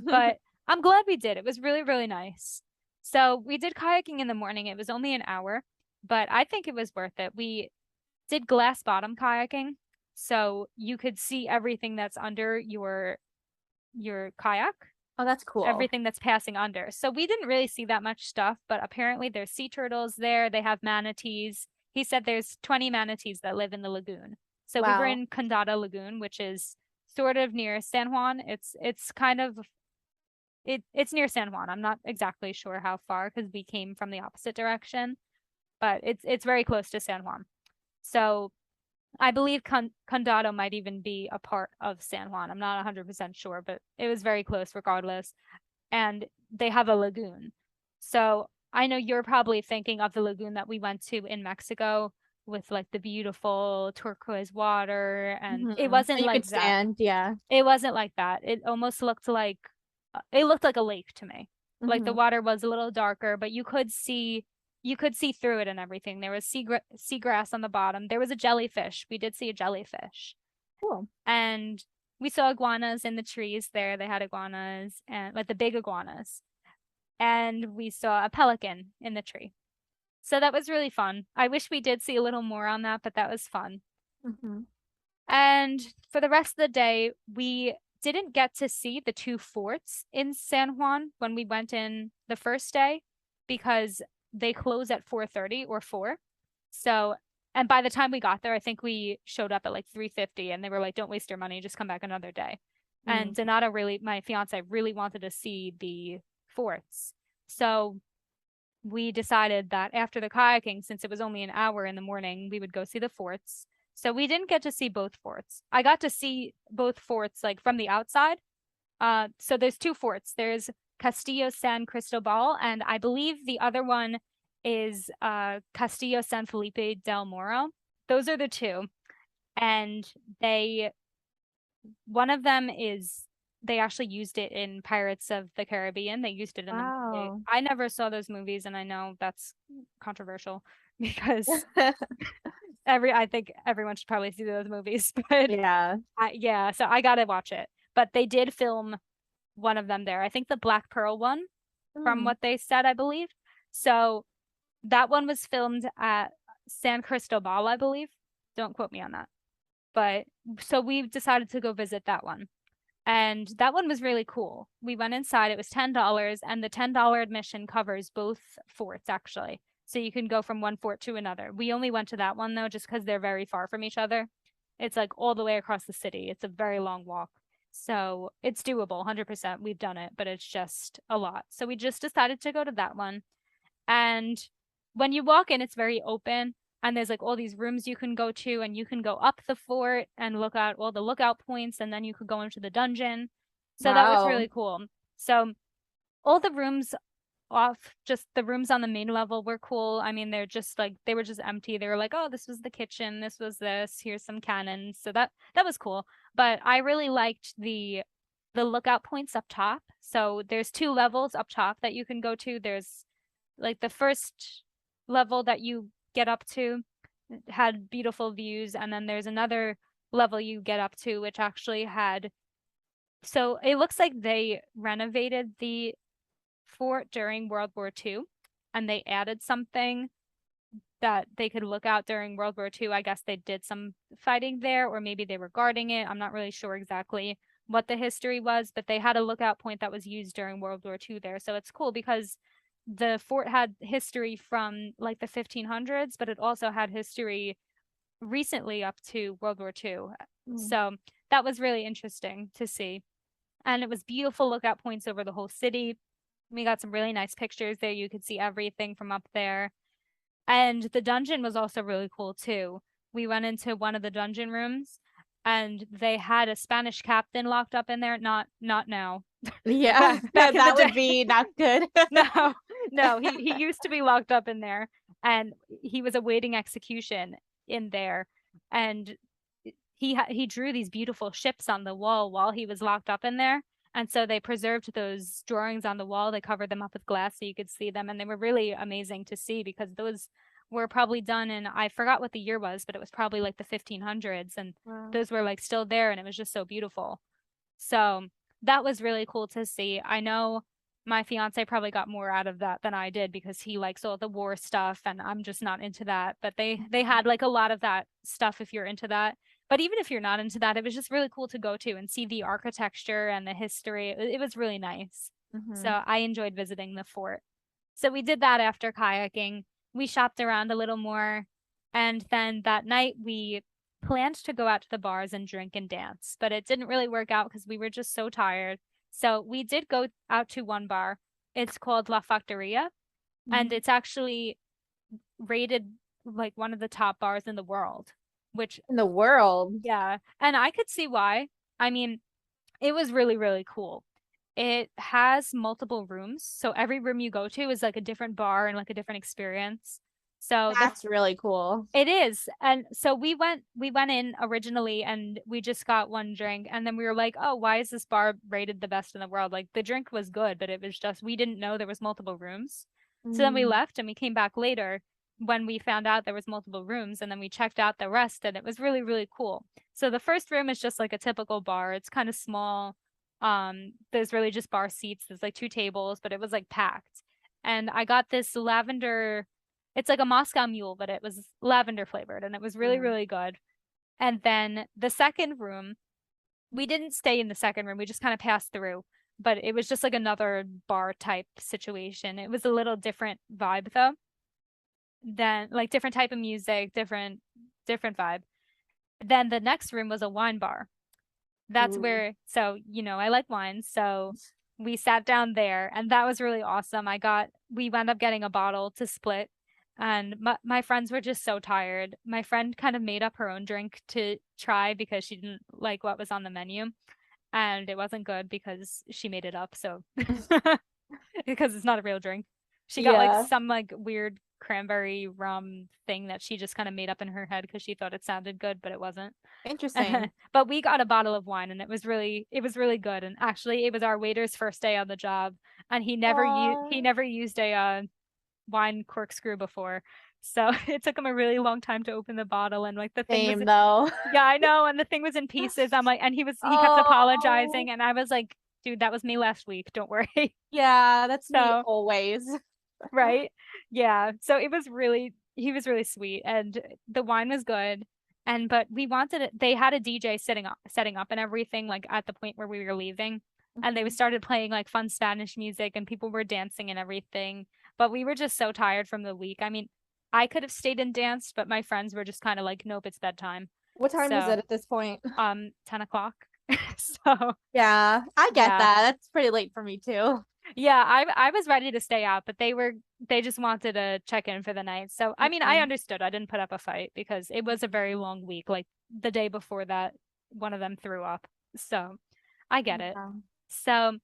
But I'm glad we did. It was really, really nice. So we did kayaking in the morning. It was only an hour, but I think it was worth it. We did glass bottom kayaking, so you could see everything that's under your kayak, Oh, that's cool. everything that's passing under. So we didn't really see that much stuff, but apparently there's sea turtles there. They have manatees. He said there's 20 manatees that live in the lagoon. So we were Wow. in Condado Lagoon, which is sort of near San Juan. It's kind of it's near San Juan. I'm not exactly sure how far because we came from the opposite direction, but it's very close to San Juan. So I believe Condado might even be a part of San Juan. I'm not 100% sure, but it was very close regardless. And they have a lagoon. So I know you're probably thinking of the lagoon that we went to in Mexico with like the beautiful turquoise water. And it Mm-hmm. wasn't You could like that. stand, yeah. It wasn't like that. It almost looked like it looked like a lake to me. Like the Mm-hmm. water was a little darker, but you could see through it and everything. There was seagrass on the bottom. There was a jellyfish. We did see a jellyfish. Cool. And we saw iguanas in the trees there. They had iguanas and like the big iguanas. And we saw a pelican in the tree. So that was really fun. I wish we did see a little more on that, but that was fun. Mm-hmm. And for the rest of the day, we didn't get to see the 2 forts in San Juan when we went in the first day because they close at 4:30 or 4. So, and by the time we got there, I think we showed up at like 3:50 and they were like, don't waste your money, just come back another day. And Mm. Donato really, my fiance really wanted to see the forts. So we decided that after the kayaking, since it was only an hour in the morning, we would go see the forts. So we didn't get to see both forts. I got to see both forts like from the outside. So there's 2 forts. There's Castillo San Cristobal, and I believe the other one is Castillo San Felipe del Moro. Those are the 2. And one of them is they actually used it in Pirates of the Caribbean. They used it in the movie. Wow. I never saw those movies, and I know that's controversial because I think everyone should probably see those movies. But Yeah. yeah, so I gotta watch it. But they did film one of them there. I think the Black Pearl one, from Mm. what they said, I believe. So that one was filmed at San Cristobal, I believe. Don't quote me on that. But so we decided to go visit that one. And that one was really cool. We went inside, it was $10, and the $10 admission covers both forts actually. So you can go from one fort to another. We only went to that one though, just because they're very far from each other. It's like all the way across the city. It's a very long walk. So it's doable, 100%. We've done it, but it's just a lot. So we just decided to go to that one. And when you walk in, it's very open. And there's like all these rooms you can go to, and you can go up the fort and look at all the lookout points, and then you could go into the dungeon. So that was Wow. really cool. So all the rooms just the rooms on the main level were cool. I mean, they're just like they were just empty. They were like, oh, this was the kitchen, this was this, here's some cannons. So that was cool. But I really liked the lookout points up top. So there's 2 levels up top that you can go to. There's like the first level that you get up to had beautiful views, and then there's another level you get up to which actually had so it looks like they renovated the fort during World War II and they added something that they could look out during World War II. I guess they did some fighting there, or maybe they were guarding it. I'm not really sure exactly. what the history was, but they had a lookout point that was used during World War II there. So it's cool because the fort had history from like the 1500s, but it also had history recently up to World War II. Mm. So that was really interesting to see. And it was beautiful lookout points over the whole city. We got some really nice pictures there. You could see everything from up there. And the dungeon was also really cool too. We went into one of the dungeon rooms and they had a Spanish captain locked up in there. Not now. Yeah, Back in the that day. would be not good. No, no, he used to be locked up in there and he was awaiting execution in there. And he drew these beautiful ships on the wall while he was locked up in there. And so they preserved those drawings on the wall. They covered them up with glass so you could see them. And they were really amazing to see because those were probably done in, I forgot what the year was, but it was probably like the 1500s. And Wow. those were like still there and it was just so beautiful. So that was really cool to see. I know my fiance probably got more out of that than I did because he likes all the war stuff and I'm just not into that. But they had like a lot of that stuff if you're into that. But even if you're not into that, it was just really cool to go to and see the architecture and the history. It was really nice. Mm-hmm. So I enjoyed visiting the fort. So we did that after kayaking. We shopped around a little more. And then that night we planned to go out to the bars and drink and dance, but it didn't really work out because we were just so tired. So we did go out to one bar. It's called La Factoria, and Mm-hmm. it's actually rated like one of the top bars in the world, which, In the world. yeah, and I could see why. I mean, it was really, really cool. It has multiple rooms, so every room you go to is like a different bar and like a different experience. So the That's really cool. it is. And so we went in originally and we just got one drink and then we were like, "Oh, why is this bar rated the best in the world?" Like the drink was good, but it was just we didn't know there was multiple rooms. So then we Mm. left and we came back later when we found out there was multiple rooms and then we checked out the rest and it was really, really cool. So the first room is just like a typical bar. It's kind of small. There's really just bar seats. There's like two tables, but it was like packed. And I got this lavender, it's like a Moscow Mule, but it was lavender flavored and it was really, Mm. really good. And then the second room, we didn't stay in the second room. We just kind of passed through, but it was just like another bar type situation. It was a little different vibe though. Then like different type of music, different vibe. Then the next room was a wine bar. That's Ooh. where, so, I like wine. So we sat down there and that was really awesome. We wound up getting a bottle to split and my friends were just so tired. My friend kind of made up her own drink to try because she didn't like what was on the menu and it wasn't good because she made it up. So because it's not a real drink. She got like Yeah. some like weird cranberry rum thing that she just kind of made up in her head because she thought it sounded good, but it wasn't. Interesting. But we got a bottle of wine and it was really good. And actually it was our waiter's first day on the job and he Aw. never used a wine corkscrew before. So it took him a really long time to open the bottle and like the thing was, Same though. yeah, I know, and the thing was in pieces. I'm like, and he kept Oh, apologizing and I was like, dude, that was me last week. Don't worry. yeah, that's me So, always. right? Yeah. So he was really sweet and the wine was good. And but we wanted it, they had a DJ setting up and everything like at the point where we were leaving. And they Mhm. started playing like fun Spanish music and people were dancing and everything. But we were just so tired from the week. I mean, I could have stayed and danced, but my friends were just kind of like, nope, it's bedtime. What time is So, it at this point? 10 o'clock. So, Yeah, I get yeah. that. That's pretty late for me too. Yeah, I was ready to stay out, but they just wanted to check in for the night. So, I mean, I Okay. understood. I didn't put up a fight because it was a very long week. Like the day before that, one of them threw up. So, I get it. Yeah. So,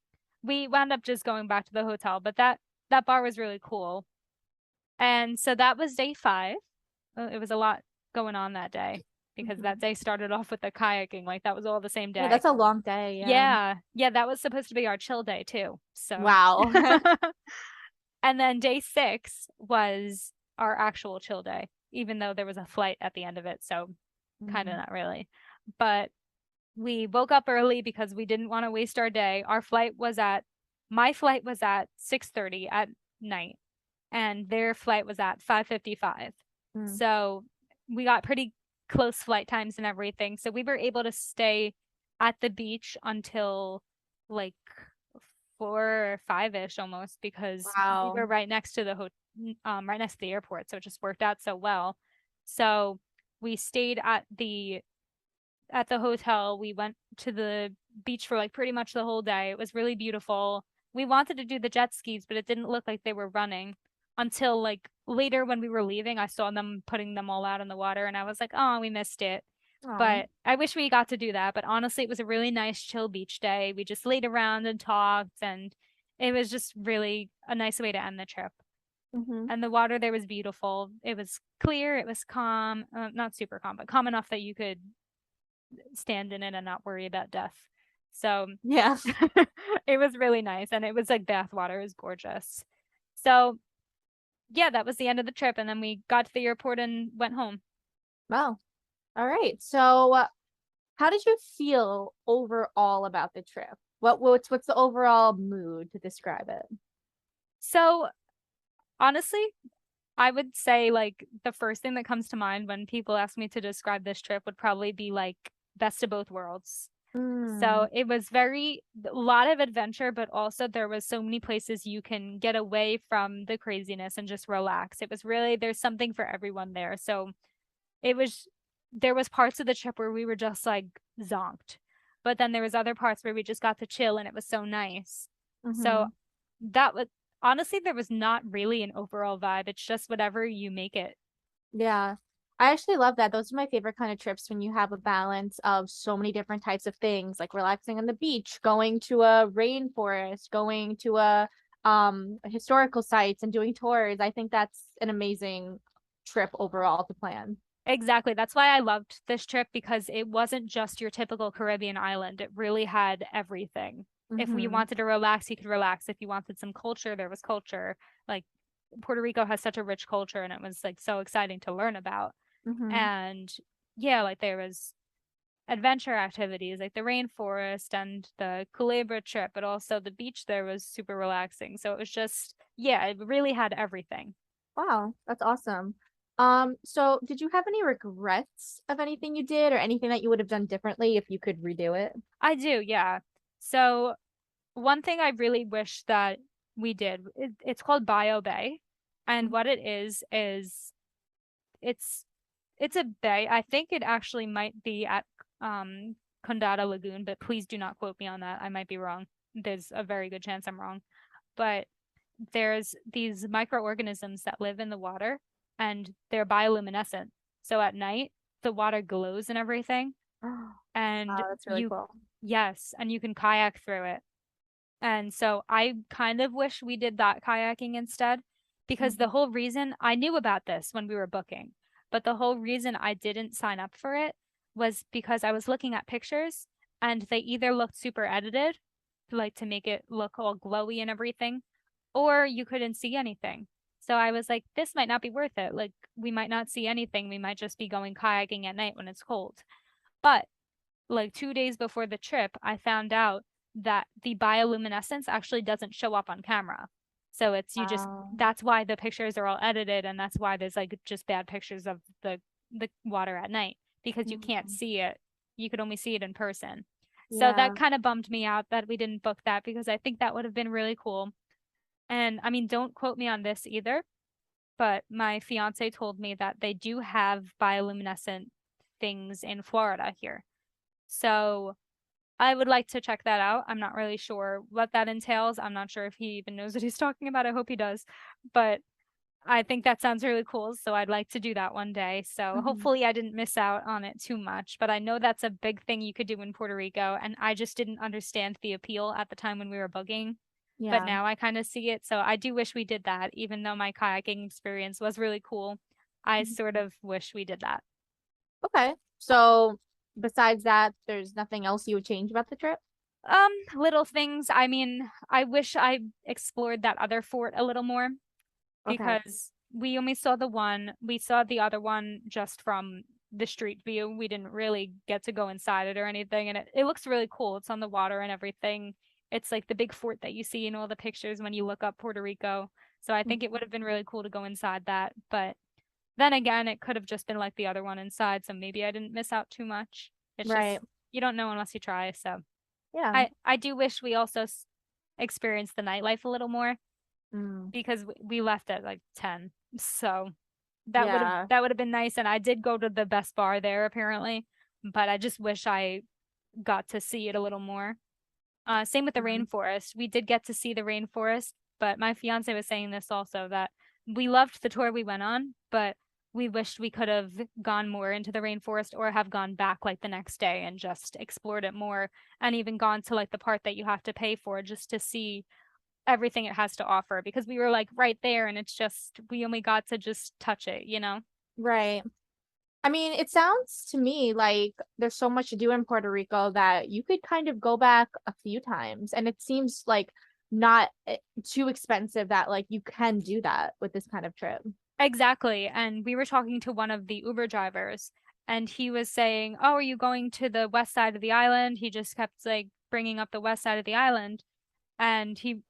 we wound up just going back to the hotel, but that bar was really cool. And so that was day 5. It was a lot going on that day because that Mhm. day started off with the kayaking. Like that was all the same Yeah, day. that's a long day. Yeah. Yeah. Yeah, that was supposed to be our chill day too. So Wow. and then day 6 was our actual chill day, even though there was a flight at the end of it. So kind of Mm. not really. But we woke up early because we didn't want to waste our day. My flight was at 6:30 at night and their flight was at 5:55. Mm. So we got pretty close flight times and everything. So we were able to stay at the beach until like 4 or 5-ish almost, because we Wow. were right next to right next to the airport, so it just worked out so well. So we stayed at the hotel. We went to the beach for like pretty much the whole day. It was really beautiful. We wanted to do the jet skis, but it didn't look like they were running until like later when we were leaving. I saw them putting them all out in the water and I was like, oh, we missed it. Aw. But I wish we got to do that. But honestly, it was a really nice, chill beach day. We just laid around and talked, and it was just really a nice way to end the trip. Mm-hmm. And the water there was beautiful. It was clear, it was calm, not super calm, but calm enough that you could stand in it and not worry about death. So Yeah. it was really nice. And it was like bath water. It was gorgeous. So yeah, that was the end of the trip. And then we got to the airport and went home. Wow. All right. So, how did you feel overall about the trip? What's the overall mood to describe it? So honestly, I would say like the first thing that comes to mind when people ask me to describe this trip would probably be like best of both worlds. So Mm, it was a lot of adventure, but also there was so many places you can get away from the craziness and just relax. It was really, there's something for everyone there. So it was, there was parts of the trip where we were just like zonked, but then there was other parts where we just got to chill and it was so nice. So mm-hmm. that was, honestly, there was not really an overall vibe. It's just whatever you make it. Yeah. I actually love that. Those are my favorite kind of trips when you have a balance of so many different types of things, like relaxing on the beach, going to a rainforest, going to historical sites and doing tours. I think that's an amazing trip overall to plan. Exactly. That's why I loved this trip, because it wasn't just your typical Caribbean island. It really had everything. If we Mm-hmm. wanted to relax, you could relax. If you wanted some culture, there was culture. Like Puerto Rico has such a rich culture and it was like so exciting to learn about. Mm-hmm. And yeah, like there was adventure activities like the rainforest and the Culebra trip, but also the beach there was super relaxing. So it was just, yeah, it really had everything. Wow, that's awesome. So did you have any regrets of anything you did or anything that you would have done differently if you could redo it? I do, yeah. So one thing I really wish that we did, it's called Bio Bay. And what it is it's it's a bay. I think it actually might be at Condada Lagoon, but please do not quote me on that. I might be wrong. There's a very good chance I'm wrong. But there's these microorganisms that live in the water and they're bioluminescent. So at night, the water glows and everything. And Wow, that's really you, cool. yes, and you can kayak through it. And so I kind of wish we did that kayaking instead, because the Mhm. whole reason I knew about this when we were booking, but the whole reason I didn't sign up for it was because I was looking at pictures and they either looked super edited, like to make it look all glowy and everything, or you couldn't see anything. So I was like, this might not be worth it. Like, we might not see anything. We might just be going kayaking at night when it's cold. But like 2 days before the trip, I found out that the bioluminescence actually doesn't show up on camera. So it's you just Wow. that's why the pictures are all edited and that's why there's like just bad pictures of the water at night, because you can't Mhm. see it. You could only see it in person. So that Yeah. kind of bummed me out that we didn't book that, because I think that would have been really cool. And I mean, don't quote me on this either, but my fiance told me that they do have bioluminescent things in Florida here. So I would like to check that out. I'm not really sure what that entails. I'm not sure if he even knows what he's talking about. I hope he does. But I think that sounds really cool. So I'd like to do that one day. So Mhm. hopefully I didn't miss out on it too much. But I know that's a big thing you could do in Puerto Rico. And I just didn't understand the appeal at the time when we were booking. But Yeah. now I kind of see it. So I do wish we did that, even though my kayaking experience was really cool. I sort Mhm. of wish we did that. Okay. So besides that, there's nothing else you would change about the trip? Little things. I mean, I wish I explored that other fort a little more, Okay. because we only saw the one. We saw the other one just from the street view. We didn't really get to go inside it or anything, and it looks really cool. It's on the water and everything. It's like the big fort that you see in all the pictures when you look up Puerto Rico. So I think it would have Mhm. been really cool to go inside that. But then again, it could have just been like the other one inside, so maybe I didn't miss out too much. It's Right. just you don't know unless you try. So Yeah. I do wish we also experienced the nightlife a little more Mm. because we left at like 10. So Yeah. that would have been nice. And I did go to the best bar there apparently, but I just wish I got to see it a little more. Same with the Mhm. rainforest. We did get to see the rainforest, but my fiance was saying this also that we loved the tour we went on, but we wished we could have gone more into the rainforest or have gone back like the next day and just explored it more and even gone to like the part that you have to pay for just to see everything it has to offer because we were like right there and it's just we only got to just touch it, you know? Right. I mean, it sounds to me like there's so much to do in Puerto Rico that you could kind of go back a few times. And it seems like not too expensive that like you can do that with this kind of trip. Exactly. And we were talking to one of the Uber drivers, and he was saying, "Oh, are you going to the west side of the island?" He just kept like bringing up the west side of the island, and he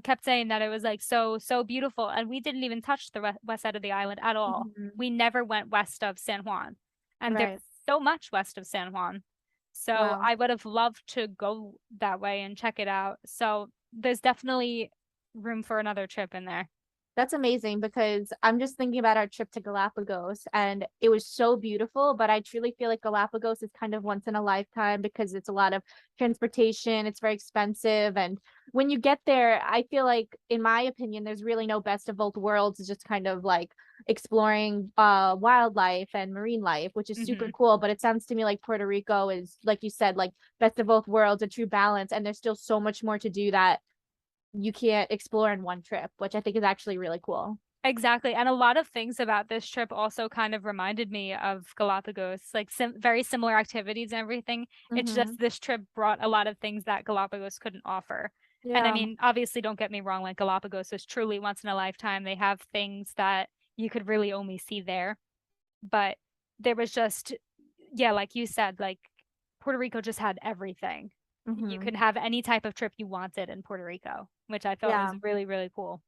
kept saying that it was like so beautiful, and we didn't even touch the west side of the island at all. Mhm. We never went west of San Juan, and there's Right. so much west of San Juan. So Wow. I would have loved to go that way and check it out. So there's definitely room for another trip in there. That's amazing because I'm just thinking about our trip to Galapagos and it was so beautiful, but I truly feel like Galapagos is kind of once in a lifetime because it's a lot of transportation, it's very expensive. And when you get there, I feel like, in my opinion, there's really no best of both worlds. It's just kind of like exploring wildlife and marine life, which is super Hmm. cool. But it sounds to me like Puerto Rico is, like you said, like best of both worlds, a true balance. And there's still so much more to do that you can't explore in one trip, which I think is actually really cool. Exactly. And a lot of things about this trip also kind of reminded me of Galapagos, like very similar activities and everything. It's Mm-hmm. just this trip brought a lot of things that Galapagos couldn't offer. And I Yeah. mean, obviously, don't get me wrong, like Galapagos is truly once in a lifetime. They have things that you could really only see there. But there was just, yeah, like you said, like Puerto Rico just had everything. You Mm-hmm. could have any type of trip you wanted in Puerto Rico, which I thought was Yeah. really, really cool.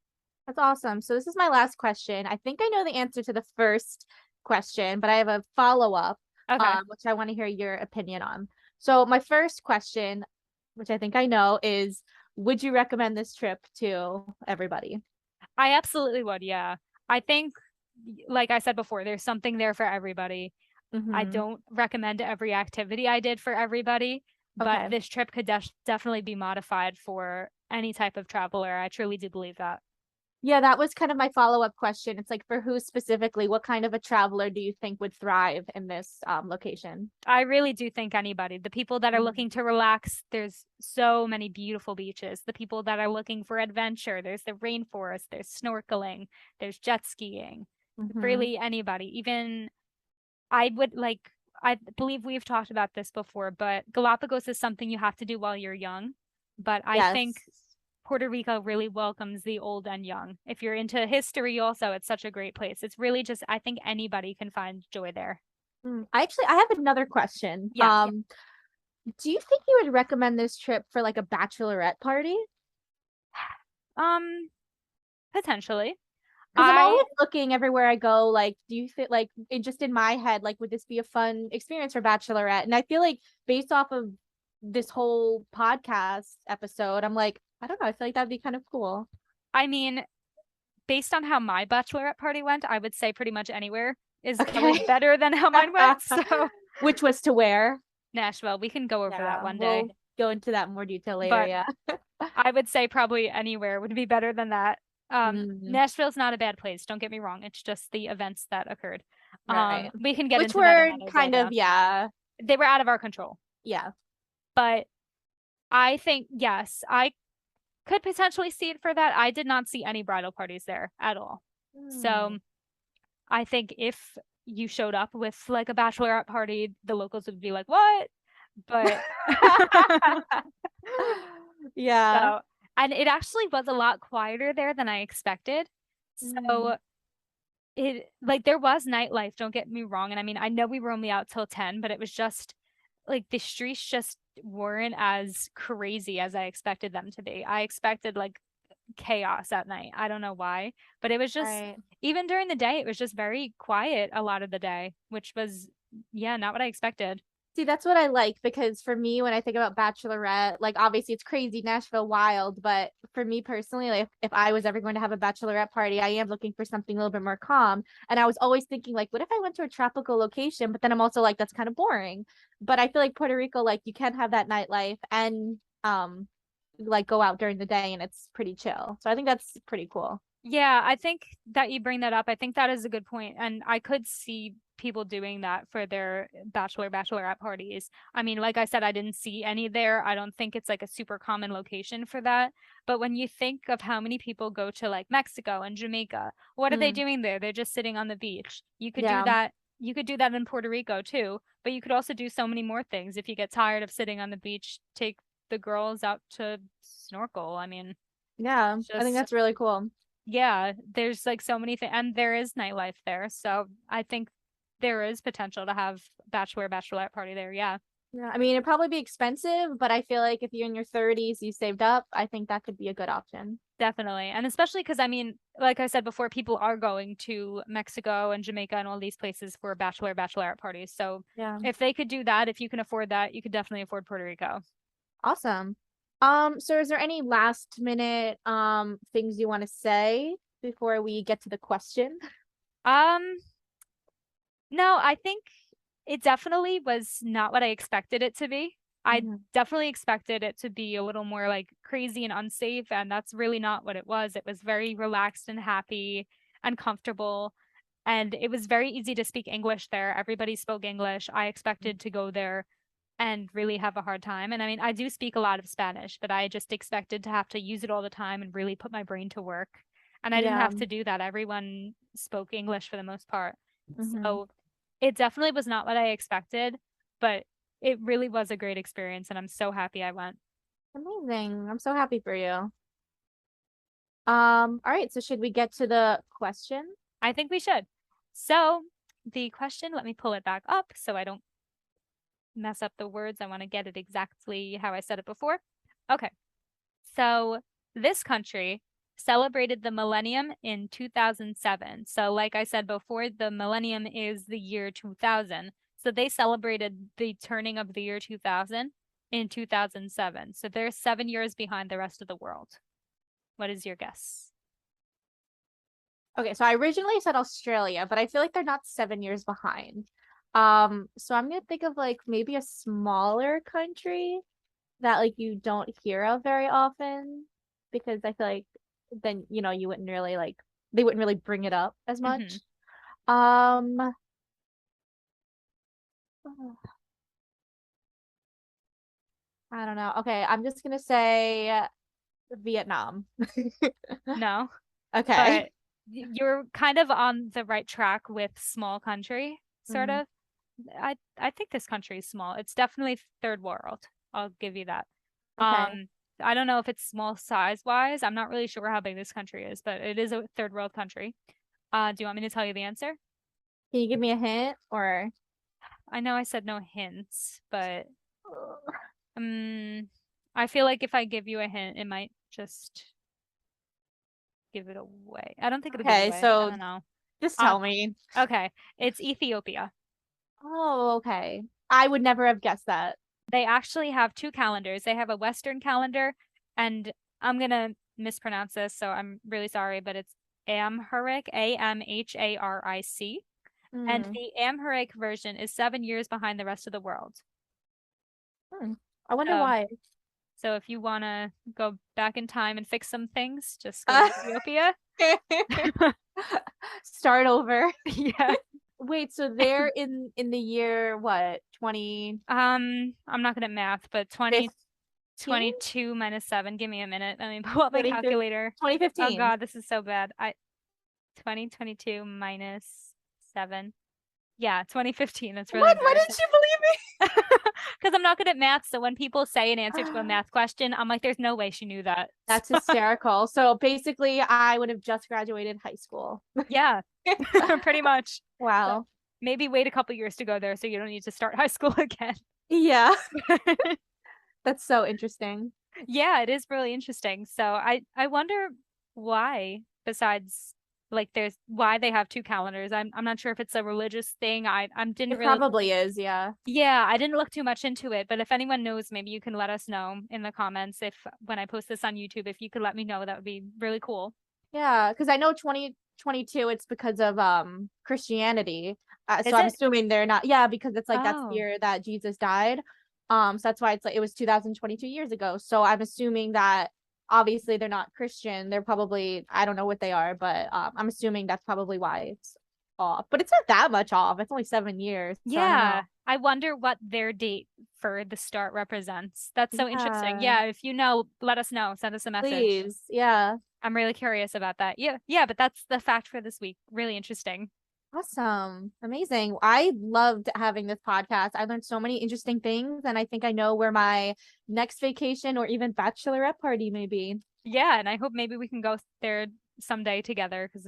That's awesome. So this is my last question. I think I know the answer to the first question, but I have a follow-up, Okay. which I want to hear your opinion on. So my first question, which I think I know, is would you recommend this trip to everybody? I absolutely would, yeah. I think, like I said before, there's something there for everybody. I Mm-hmm. don't recommend every activity I did for everybody, but Okay. this trip could definitely be modified for any type of traveler. I truly do believe that. Yeah, that was kind of my follow-up question. It's like for who specifically, what kind of a traveler do you think would thrive in this location? I really do think anybody, the people that are looking to relax, there's so many beautiful beaches. The people that are looking for adventure, there's the rainforest, there's snorkeling, there's jet skiing. Mm-hmm. Really anybody. Even I would like, I believe we've talked about this before, but Galapagos is something you have to do while you're young. But I think Yes. Puerto Rico really welcomes the old and young. If you're into history, also, it's such a great place. It's really just, I think anybody can find joy there. I have another question. Yeah. Do you think you would recommend this trip for like a bachelorette party? Um, Potentially. Because I'm I always looking everywhere I go, like, do you think like it just in my head, like, would this be a fun experience for bachelorette? And I feel like based off of this whole podcast episode, I'm like, I don't know, I feel like that'd be kind of cool. I mean, based on how my bachelorette party went, I would say pretty much anywhere is probably Okay. better than how mine went. So Which was to wear. Nashville, we can go over that Yeah, one day. we'll go into that in more detail later. But Yeah. I would say probably anywhere would be better than that. Mm, Nashville's not a bad place, don't get me wrong. It's just the events that occurred. right. We can get Which into that were another day kind of, though. yeah. They were out of our control. Yeah. But I think yes, I could potentially see it for that. I did not see any bridal parties there at all. Hmm. So I think if you showed up with like a bachelorette party, the locals would be like, "What?" But Yeah. so, and it actually was a lot quieter there than I expected. Mm, So it like there was nightlife, don't get me wrong. And I mean, I know we were only out till 10, but it was just like the streets just weren't as crazy as I expected them to be. I expected like chaos at night. I don't know why, but it was just right. even during the day, it was just very quiet a lot of the day, which was yeah, not what I expected. See, that's what I like because for me, when I think about bachelorette, like obviously it's crazy, Nashville wild, but for me personally, like if I was ever going to have a bachelorette party, I am looking for something a little bit more calm. And I was always thinking, like, what if I went to a tropical location? But then I'm also like, that's kind of boring. But I feel like Puerto Rico, like you can have that nightlife and like go out during the day and it's pretty chill. So I think that's pretty cool. Yeah, I think that you bring that up. I think that is a good point, and I could see people doing that for their bachelorette parties. I mean, like I said, I didn't see any there. I don't think it's like a super common location for that. But when you think of how many people go to like Mexico and Jamaica, what are they Mm, doing there? They're just sitting on the beach. You could do yeah. that. You could do that in Puerto Rico too, but you could also do so many more things. If you get tired of sitting on the beach, take the girls out to snorkel. I mean, Yeah. I think just that's really cool. yeah, there's like so many things, and there is nightlife there. So I think there is potential to have bachelorette party there. Yeah, Yeah, I mean, it'd probably be expensive, but I feel like if you're in your 30s, you saved up, I think that could be a good option. definitely. And especially because I mean, like I said before, people are going to Mexico and Jamaica and all these places for bachelorette parties. So Yeah. if they could do that, if you can afford that, you could definitely afford Puerto Rico. Awesome. So is there any last minute things you want to say before we get to the question? Um, no, I think it definitely was not what I expected it to be. I Mhm. definitely expected it to be a little more like crazy and unsafe, and that's really not what it was. It was very relaxed and happy and comfortable, and it was very easy to speak English there. Everybody spoke English. I expected to go there and really have a hard time. And I mean, I do speak a lot of Spanish, but I just expected to have to use it all the time and really put my brain to work. And I didn't Yeah. have to do that. Everyone spoke English for the most part. Hmm. So it definitely was not what I expected, but it really was a great experience. And I'm so happy I went. Amazing. I'm so happy for you. All right, so should we get to the question? I think we should. So the question, let me pull it back up so I don't mess up the words. I want to get it exactly how I said it before. Okay. So this country celebrated the millennium in 2007. So, like I said before, the millennium is the year 2000. So they celebrated the turning of the year 2000 in 2007. So they're 7 years behind the rest of the world. What is your guess? Okay, so I originally said Australia, but I feel like they're not 7 years behind. So I'm gonna think of like maybe a smaller country that like you don't hear of very often because I feel like then you wouldn't really like they wouldn't really bring it up as Hmm. much. Um I don't know. Okay, I'm just gonna say Vietnam. No, Okay. but you're kind of on the right track with small country, sort Mm, of. I think this country is small. It's definitely third world. I'll give you that. okay. I don't know if it's small size wise. I'm not really sure how big this country is, but it is a third world country. Do you want me to tell you the answer? Can you give me a hint or I know I said no hints, but um, I feel like if I give you a hint, it might just give it away. I don't think it'll give it okay, away. I so don't know. just Uh, tell me. okay. It's Ethiopia. Oh, okay. I would never have guessed that. They actually have two calendars. They have a Western calendar, and I'm gonna mispronounce this, so I'm really sorry, but it's Amharic, Amharic. And Hmm. the Amharic version is 7 years behind the rest of the world. Hmm. I wonder So, why. so if you wanna go back in time and fix some things, just go to Ethiopia. Start over. Yeah. Wait, so they're in the year what? 2015? I'm not good at math, but 2022 minus 7. Give me a minute. Let me pull up my 2015? calculator. Oh 2015. God, this is so bad. 2022 minus 7. Yeah, 2015. That's really What? Why embarrassing. didn't you believe Because I'm not good at math, so when people say an answer to a me? math question, I'm like, there's no way she knew that. That's hysterical. So basically, I would have just graduated high school. Yeah, pretty much. So Wow. maybe wait a couple years to go there so you don't need to start high school again. Yeah, that's so interesting. Yeah, it is really interesting. So I wonder why, besides like there's why they have two calendars. I'm not sure if it's a religious thing. I didn't It really probably is, yeah. yeah, I didn't look too much into it, but if anyone knows, maybe you can let us know in the comments if when I post this on YouTube, if you could let me know, that would be really cool. Yeah, because I know 2022 it's because of Christianity. So Is I'm it? assuming they're not, yeah, because it's like that's the Oh, year that Jesus died. So that's why it's like it was 2022 years ago. So I'm assuming that obviously they're not Christian. They're probably, I don't know what they are, but I'm assuming that's probably why it's off. But it's not that much off. It's only 7 years, so I don't yeah. know. I wonder what their date for the start represents. That's so interesting. Yeah, Yeah, if you know, let us know. Send us a message. please. Yeah. I'm really curious about that. Yeah, yeah, but that's the fact for this week. Really interesting. Awesome. Amazing. I loved having this podcast. I learned so many interesting things, and I think I know where my next vacation or even bachelorette party may be. Yeah, and I hope maybe we can go there someday together because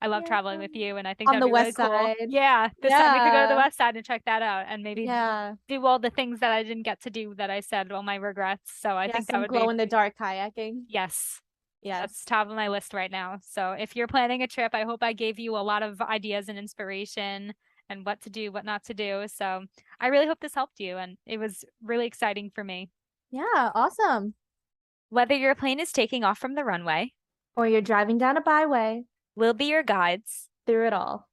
I love Yeah. traveling with you and I think On that'd the be really west cool. side. Yeah, this time we could go to the Yeah. west side and check that out and maybe Yeah. do all the things that I didn't get to do that I said, all my regrets. So I Yeah. think that Some would glow be, in the dark kayaking. yes, Yes. that's top of my list right now. So if you're planning a trip, I hope I gave you a lot of ideas and inspiration and what to do, what not to do. So I really hope this helped you and it was really exciting for me. Yeah. Awesome. Whether your plane is taking off from the runway, Or you're driving down a byway we'll be your guides. through it all.